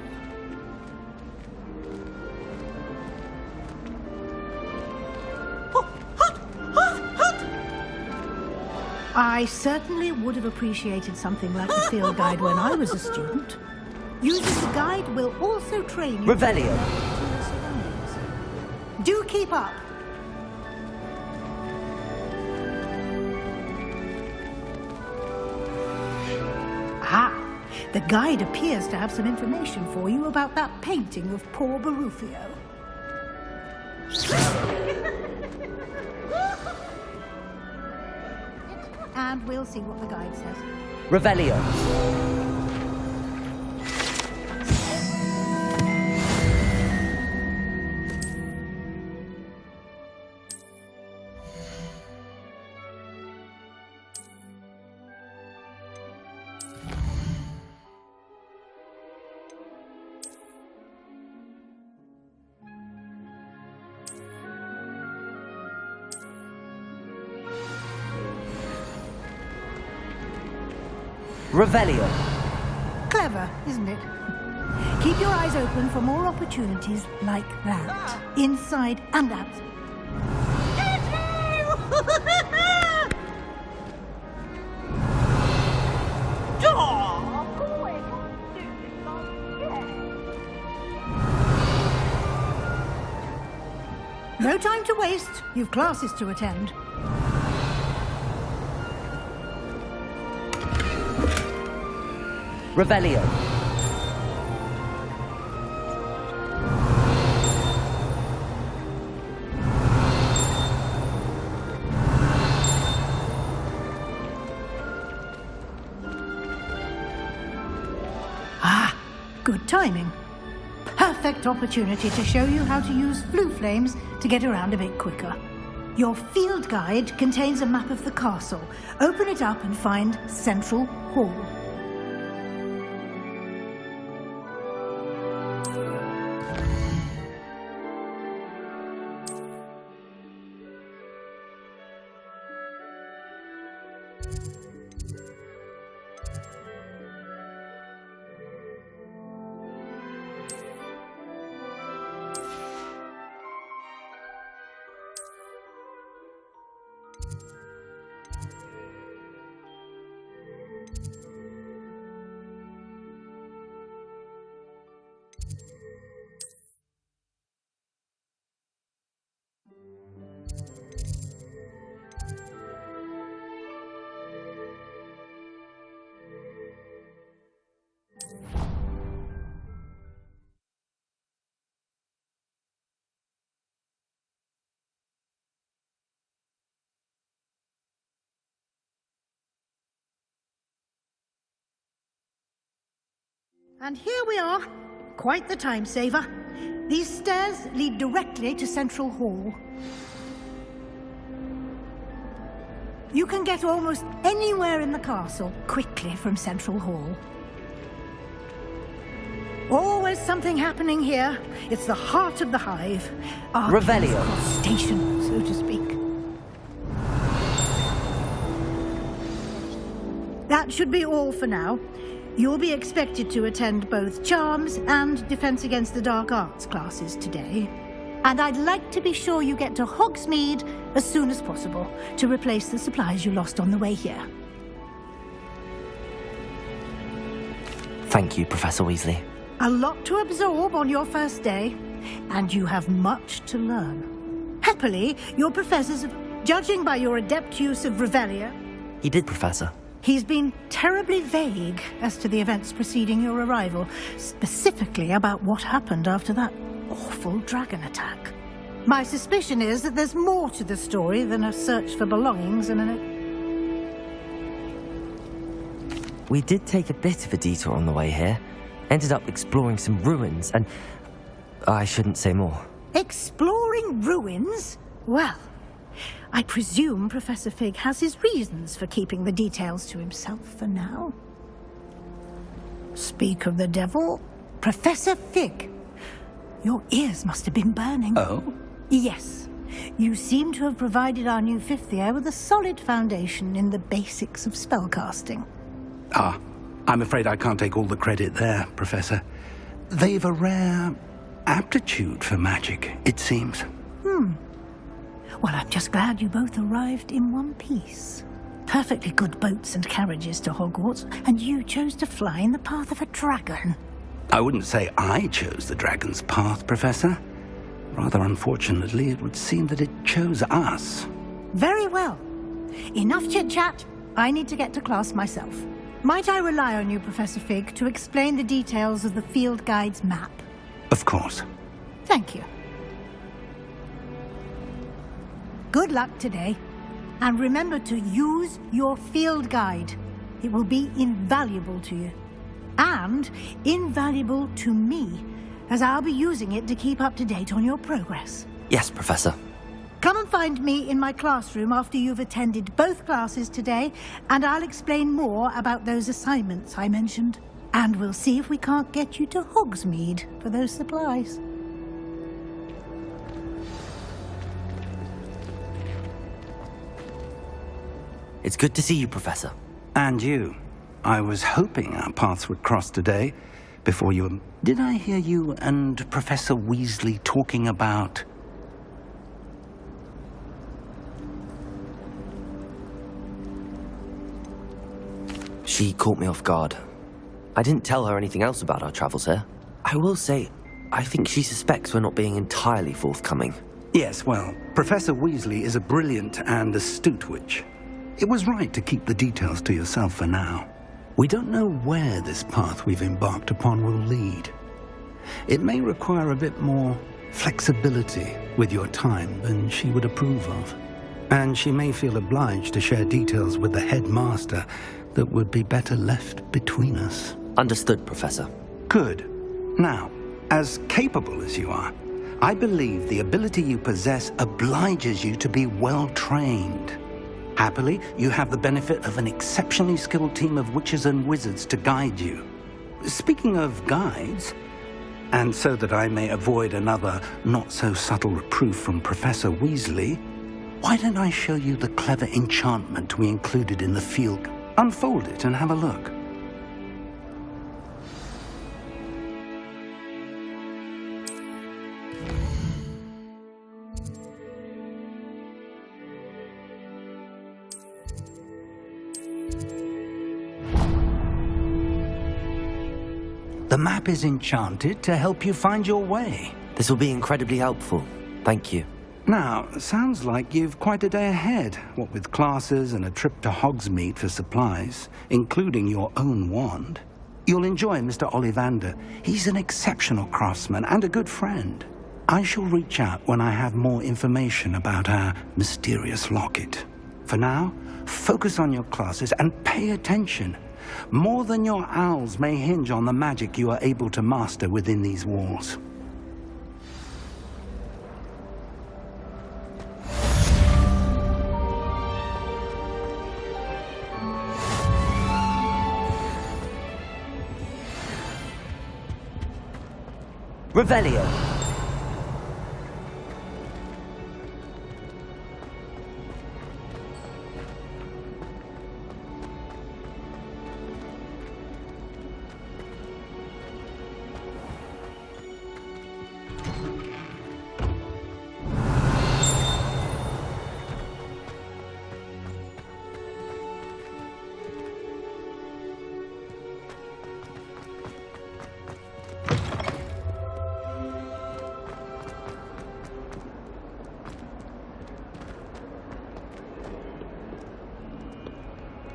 I certainly would have appreciated something like the field guide when I was a student. Using the guide will also train you... Revelio. Do keep up. Ah, the guide appears to have some information for you about that painting of poor Barufio. And we'll see what the guide says. Revelio. Revelio. Clever, isn't it? Keep your eyes open for more opportunities like that, inside and out. No time to waste. You've classes to attend. Revelio. Ah, good timing. Perfect opportunity to show you how to use flue flames to get around a bit quicker. Your field guide contains a map of the castle. Open it up and find Central Hall. And here we are. Quite the time saver. These stairs lead directly to Central Hall. You can get almost anywhere in the castle quickly from Central Hall. Always something happening here. It's the heart of the hive. Our Revelio. Station, so to speak. That should be all for now. You'll be expected to attend both Charms and Defense Against the Dark Arts classes today. And I'd like to be sure you get to Hogsmeade as soon as possible to replace the supplies you lost on the way here. Thank you, Professor Weasley. A lot to absorb on your first day, and you have much to learn. Happily, your professors, judging by your adept use of Revelio... He did, Professor. He's been terribly vague as to the events preceding your arrival, specifically about what happened after that awful dragon attack. My suspicion is that there's more to the story than a search for belongings and We did take a bit of a detour on the way here. Ended up exploring some ruins and... I shouldn't say more. Exploring ruins? Well, I presume Professor Fig has his reasons for keeping the details to himself for now. Speak of the devil, Professor Fig. Your ears must have been burning. Oh? Yes. You seem to have provided our new fifth year with a solid foundation in the basics of spellcasting. Ah, I'm afraid I can't take all the credit there, Professor. They've a rare aptitude for magic, it seems. Well, I'm just glad you both arrived in one piece. Perfectly good boats and carriages to Hogwarts, and you chose to fly in the path of a dragon. I wouldn't say I chose the dragon's path, Professor. Rather unfortunately, it would seem that it chose us. Very well. Enough chit-chat. I need to get to class myself. Might I rely on you, Professor Fig, to explain the details of the field guide's map? Of course. Thank you. Good luck today. And remember to use your field guide. It will be invaluable to you. And invaluable to me, as I'll be using it to keep up to date on your progress. Yes, Professor. Come and find me in my classroom after you've attended both classes today, and I'll explain more about those assignments I mentioned. And we'll see if we can't get you to Hogsmeade for those supplies. It's good to see you, Professor. And you. I was hoping our paths would cross today, before you... Did I hear you and Professor Weasley talking about... She caught me off guard. I didn't tell her anything else about our travels here. I will say, I think she suspects we're not being entirely forthcoming. Yes, well, Professor Weasley is a brilliant and astute witch. It was right to keep the details to yourself for now. We don't know where this path we've embarked upon will lead. It may require a bit more flexibility with your time than she would approve of. And she may feel obliged to share details with the headmaster that would be better left between us. Understood, Professor. Good. Now, as capable as you are, I believe the ability you possess obliges you to be well-trained. Happily, you have the benefit of an exceptionally skilled team of witches and wizards to guide you. Speaking of guides, and so that I may avoid another not-so-subtle reproof from Professor Weasley, why don't I show you the clever enchantment we included in the field? Unfold it and have a look. The map is enchanted to help you find your way. This will be incredibly helpful. Thank you. Now, sounds like you've quite a day ahead, what with classes and a trip to Hogsmeade for supplies, including your own wand. You'll enjoy Mr. Ollivander. He's an exceptional craftsman and a good friend. I shall reach out when I have more information about our mysterious locket. For now, focus on your classes and pay attention. More than your owls may hinge on the magic you are able to master within these walls. Revelio.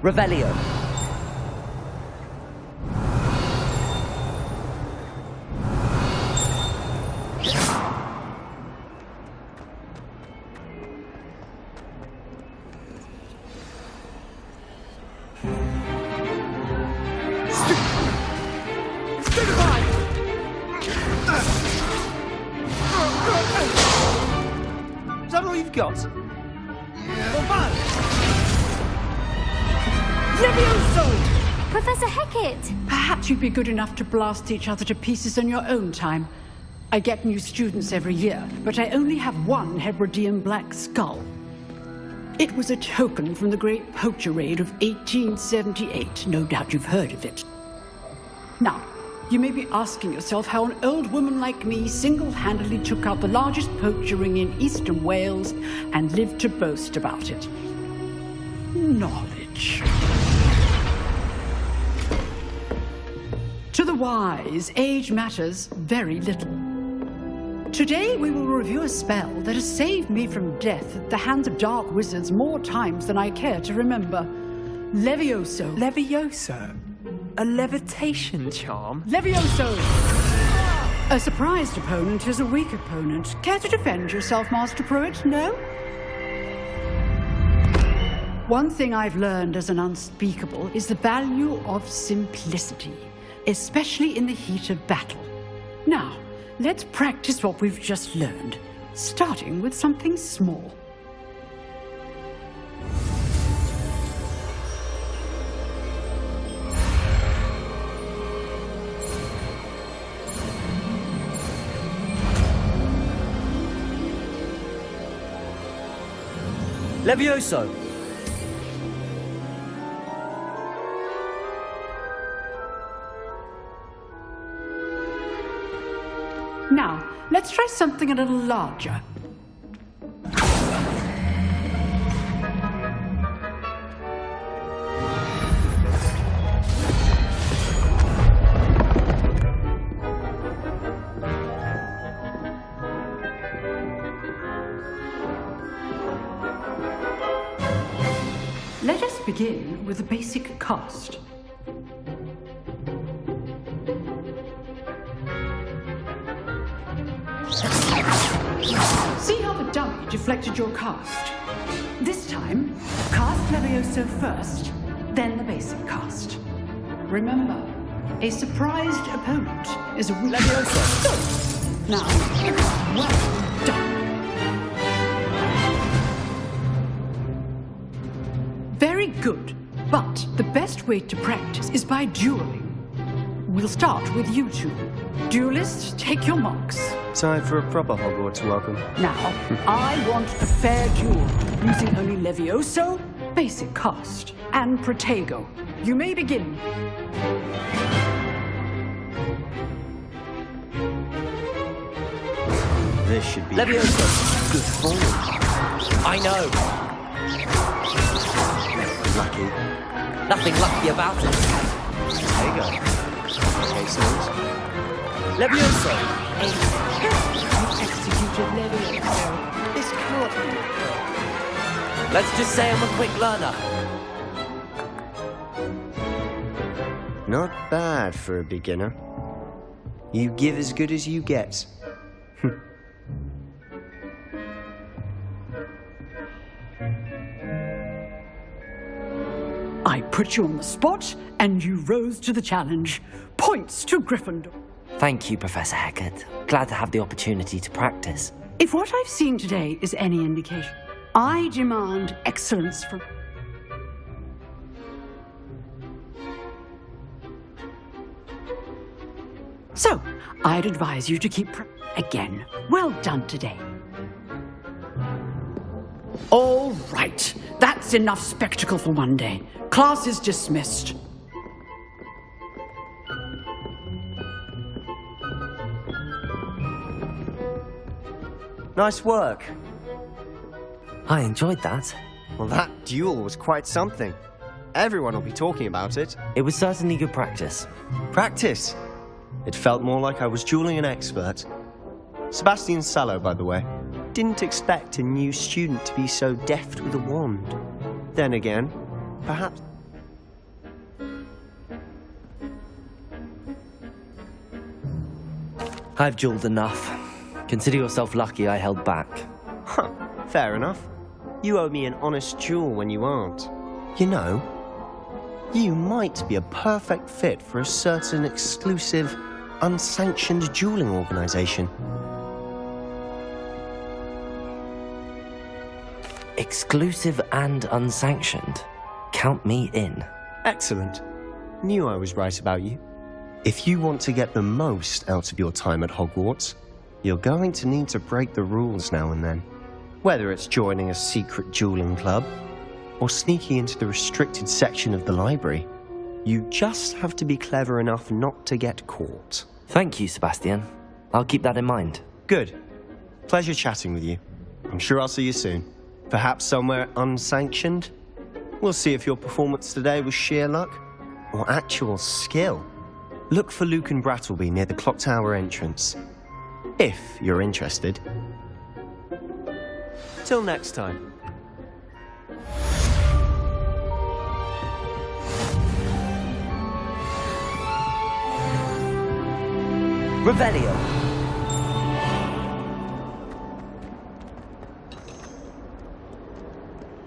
Revelio. Is that all you've got? Levioso! Professor Hecat! Perhaps you'd be good enough to blast each other to pieces in your own time. I get new students every year, but I only have one Hebridean black skull. It was a token from the great poacher raid of 1878. No doubt you've heard of it. Now, you may be asking yourself how an old woman like me single-handedly took out the largest poacher ring in eastern Wales and lived to boast about it. Knowledge. To the wise, age matters very little. Today we will review a spell that has saved me from death at the hands of dark wizards more times than I care to remember. Levioso. Levioso? A levitation charm? Levioso! A surprised opponent is a weak opponent. Care to defend yourself, Master Pruitt? No? One thing I've learned as an unspeakable is the value of simplicity, especially in the heat of battle. Now, let's practice what we've just learned, starting with something small. Levioso! Now, let's try something a little larger. Let us begin with the basic cast. See how the dummy deflected your cast? This time, cast Levioso first, then the basic cast. Remember, a surprised opponent is a weak Levioso. Now, well done. Very good, but the best way to practice is by dueling. We'll start with you two. Duelists, take your marks. Time for a proper Hogwarts welcome. Now, I want a fair duel, using only Levioso, basic cast, and Protego. You may begin. This should be Levioso! good form. I know! Lucky. Nothing lucky about it. Protego. Cases. Levioso! You executed Levioso. This can't be. Let's just say I'm a quick learner. Not bad for a beginner. You give as good as you get. I put you on the spot, and you rose to the challenge. Points to Gryffindor. Thank you, Professor Hecat. Glad to have the opportunity to practice. If what I've seen today is any indication, I demand excellence from... So, I'd advise you to keep again. Well done today. All right. That's enough spectacle for one day. Class is dismissed. Nice work. I enjoyed that. Well, that duel was quite something. Everyone will be talking about it. It was certainly good practice. Practice? It felt more like I was dueling an expert. Sebastian Sallow, by the way. Didn't expect a new student to be so deft with a wand. Then again, perhaps... I've dueled enough. Consider yourself lucky I held back. Huh, fair enough. You owe me an honest duel when you aren't. You know, you might be a perfect fit for a certain exclusive, unsanctioned dueling organization. Exclusive and unsanctioned. Count me in. Excellent. Knew I was right about you. If you want to get the most out of your time at Hogwarts, you're going to need to break the rules now and then. Whether it's joining a secret dueling club, or sneaking into the restricted section of the library, you just have to be clever enough not to get caught. Thank you, Sebastian. I'll keep that in mind. Good. Pleasure chatting with you. I'm sure I'll see you soon. Perhaps somewhere unsanctioned? We'll see if your performance today was sheer luck or actual skill. Look for Luke and Brattleby near the clock tower entrance, if you're interested. Till next time. Revelio.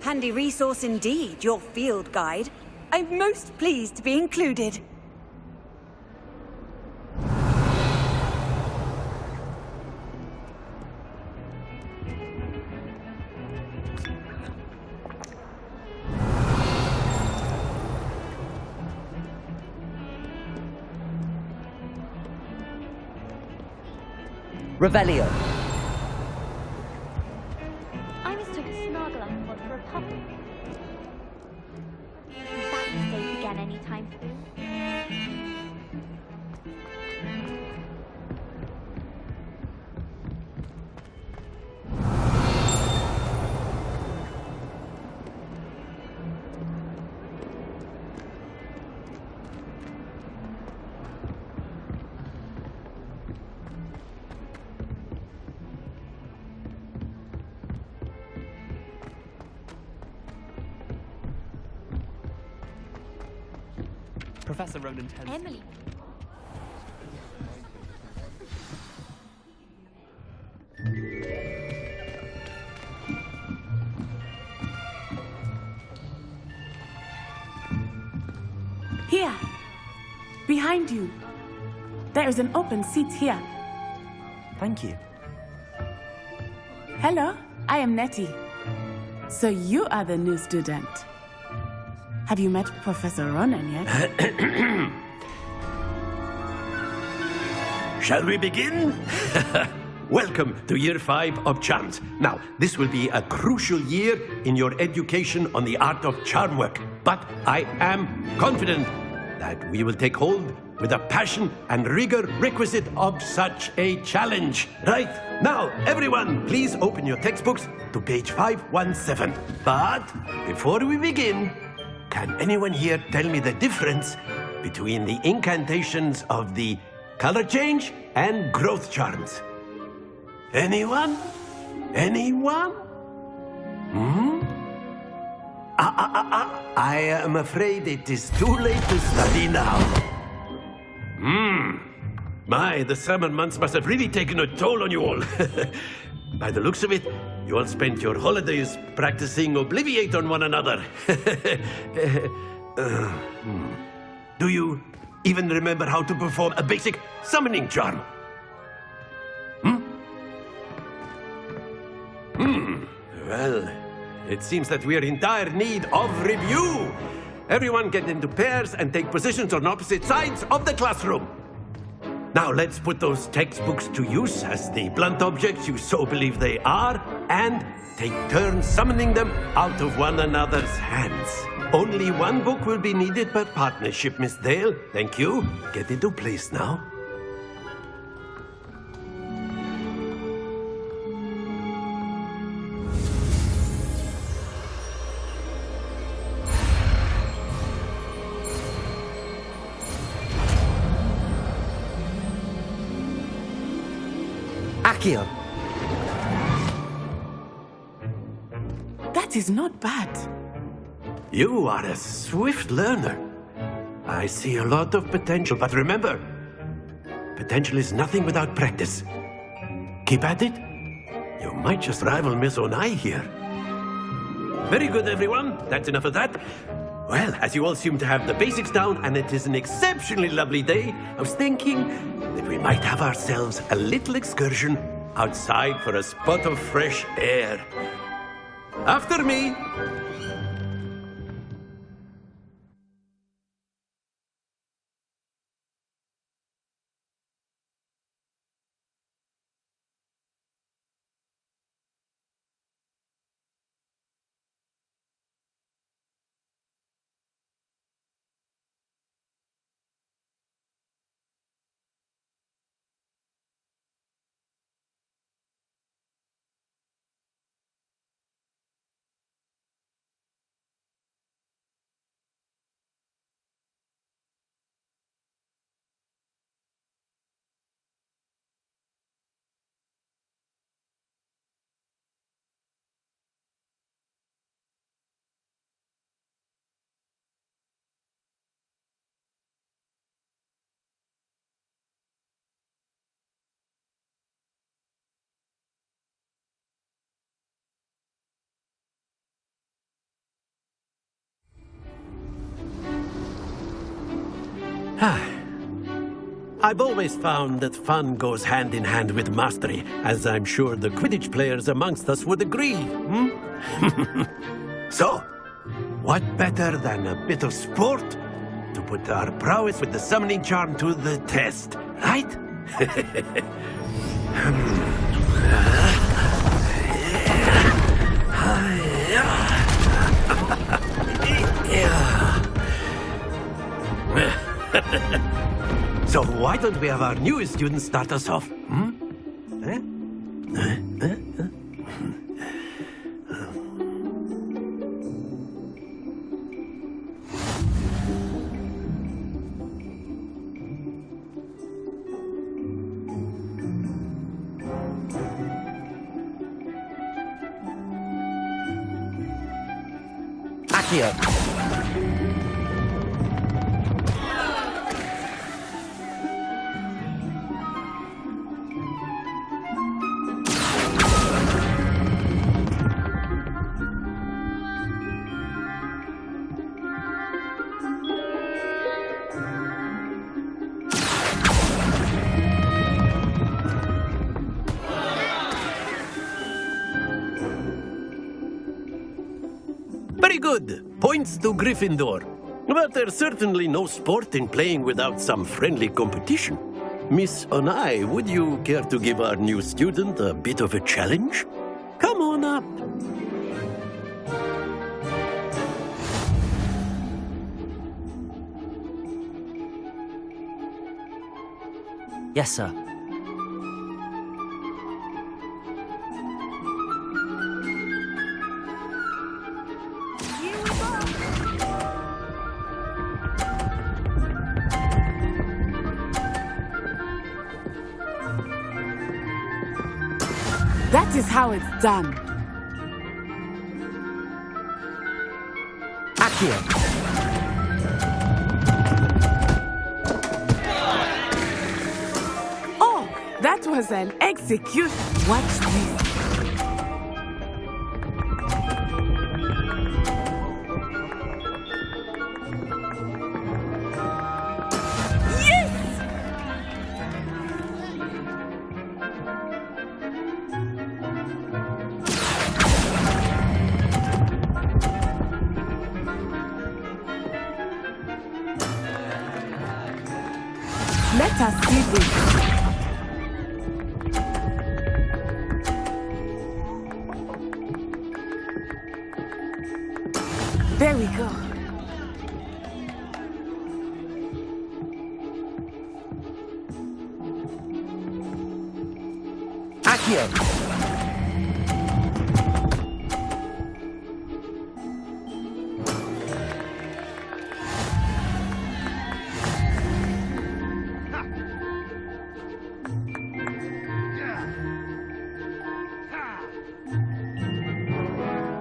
Handy resource indeed, your field guide. I'm most pleased to be included. Revelio. I mistook a Snargler for a puppy. Is that mistake again anytime soon? Professor Ronan tends... Emily. Here. Behind you. There is an open seat here. Thank you. Hello, I am Nettie. So you are the new student. Have you met Professor Ronan yet? Shall we begin? Welcome to Year 5 of Charms. Now, this will be a crucial year in your education on the art of charm work. But I am confident that we will take hold with the passion and rigor requisite of such a challenge. Right, now, everyone, please open your textbooks to page 517. But before we begin, can anyone here tell me the difference between the incantations of the color change and growth charms? Anyone? Anyone? I am afraid it is too late to study now. My, the summer months must have really taken a toll on you all. By the looks of it, you all spent your holidays practicing Obliviate on one another. Do you even remember how to perform a basic summoning charm? Well, it seems that we are in dire need of review. Everyone get into pairs and take positions on opposite sides of the classroom. Now let's put those textbooks to use as the blunt objects you so believe they are, and take turns summoning them out of one another's hands. Only one book will be needed per partnership, Miss Dale. Thank you. Get into place now. Accio! That is not bad. You are a swift learner. I see a lot of potential, but remember, potential is nothing without practice. Keep at it. You might just rival Miss Onai here. Very good, everyone. That's enough of that. Well, as you all seem to have the basics down, and it is an exceptionally lovely day, I was thinking that we might have ourselves a little excursion outside for a spot of fresh air. After me. I've always found that fun goes hand in hand with mastery, as I'm sure the Quidditch players amongst us would agree. So, what better than a bit of sport to put our prowess with the summoning charm to the test, right? So why don't we have our newest student start us off? Accio! Very good. Points to Gryffindor. But there's certainly no sport in playing without some friendly competition. Miss Onai, would you care to give our new student a bit of a challenge? Come on up. Yes, sir. That is how it's done. Accio! Oh, that was an execution. Watch this. Let us see this. There we go. Accio!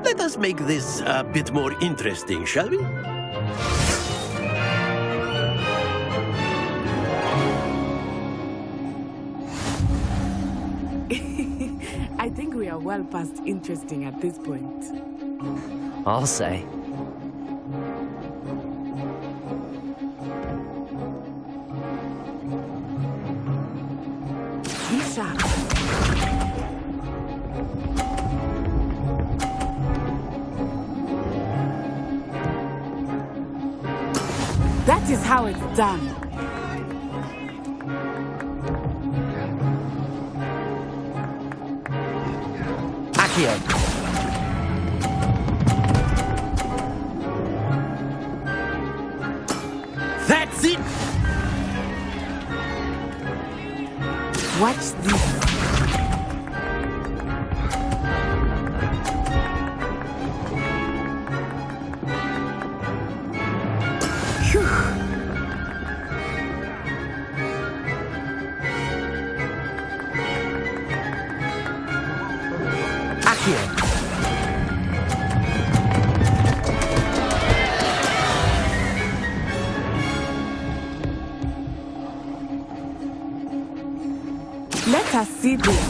Let us make this a bit more interesting, shall we? I think we are well past interesting at this point. I'll say. Be sharp. That is how it's done. Accio! That's it! Watch this. Let us see this.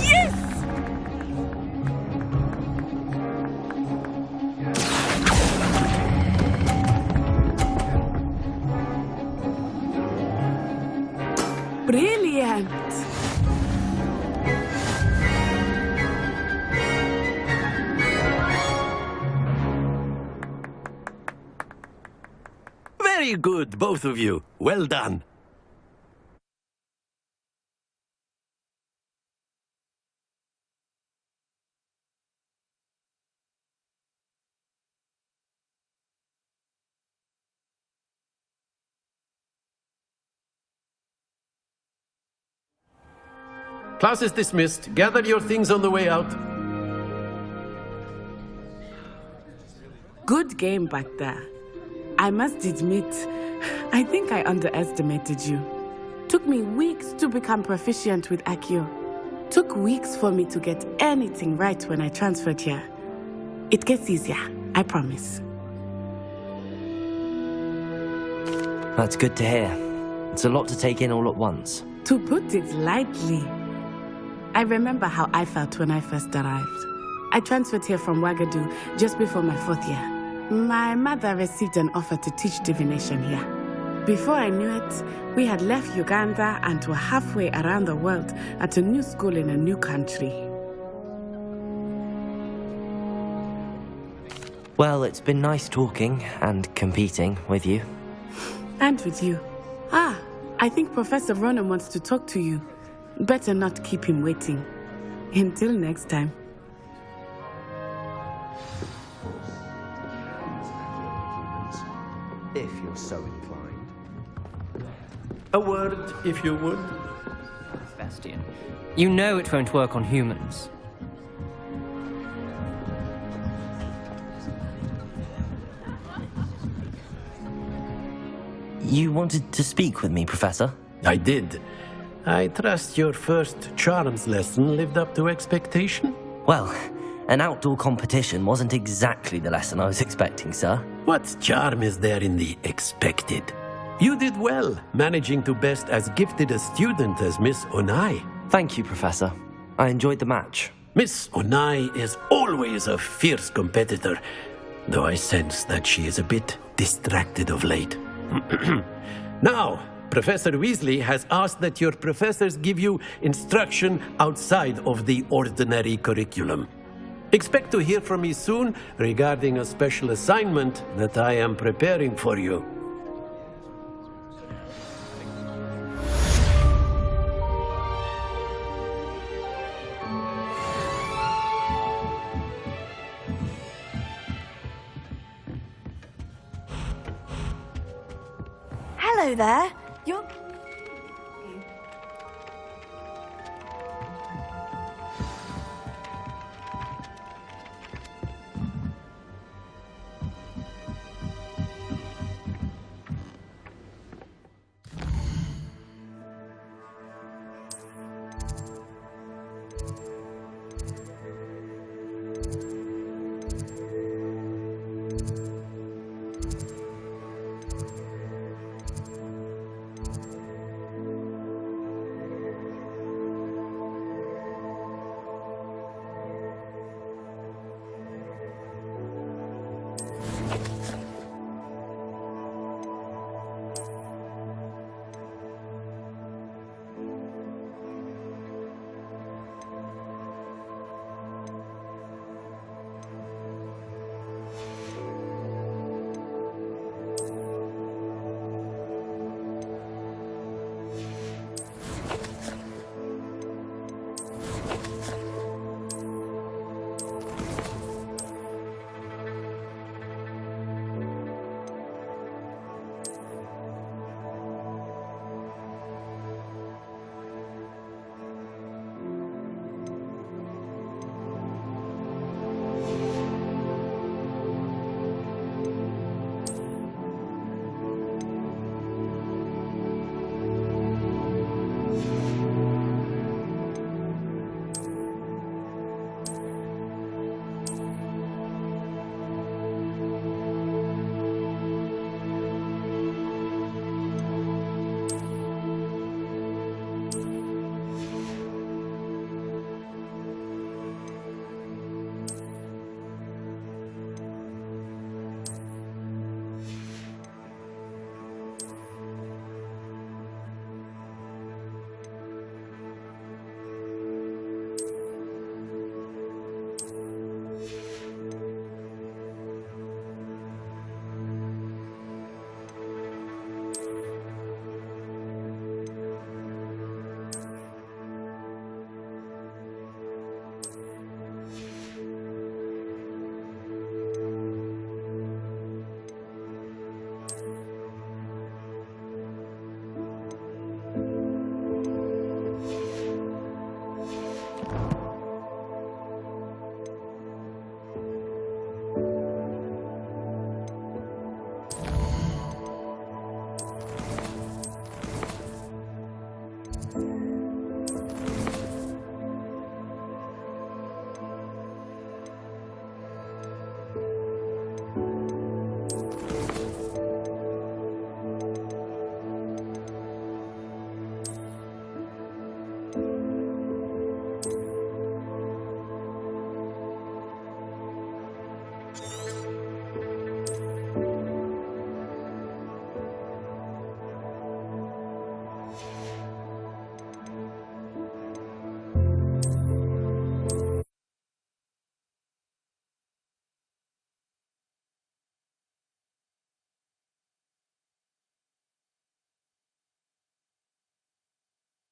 Yes! Brilliant! Very good, both of you. Well done. Class is dismissed. Gather your things on the way out. Good game back there. I must admit, I think I underestimated you. Took me weeks to become proficient with Accio. Took weeks for me to get anything right when I transferred here. It gets easier, I promise. That's good to hear. It's a lot to take in all at once. To put it lightly, I remember how I felt when I first arrived. I transferred here from Ouagadougou just before my 4th year. My mother received an offer to teach divination here. Before I knew it, we had left Uganda and were halfway around the world at a new school in a new country. Well, it's been nice talking and competing with you. And with you. Ah, I think Professor Ronan wants to talk to you. Better not keep him waiting. Until next time. If you're so inclined. A word, if you would. Bastian, you know it won't work on humans. You wanted to speak with me, Professor? I did. I trust your first charms lesson lived up to expectation? Well, an outdoor competition wasn't exactly the lesson I was expecting, sir. What charm is there in the expected? You did well, managing to best as gifted a student as Miss Onai. Thank you, Professor. I enjoyed the match. Miss Onai is always a fierce competitor, though I sense that she is a bit distracted of late. Now, Professor Weasley has asked that your professors give you instruction outside of the ordinary curriculum. Expect to hear from me soon regarding a special assignment that I am preparing for you. Hello there. You're...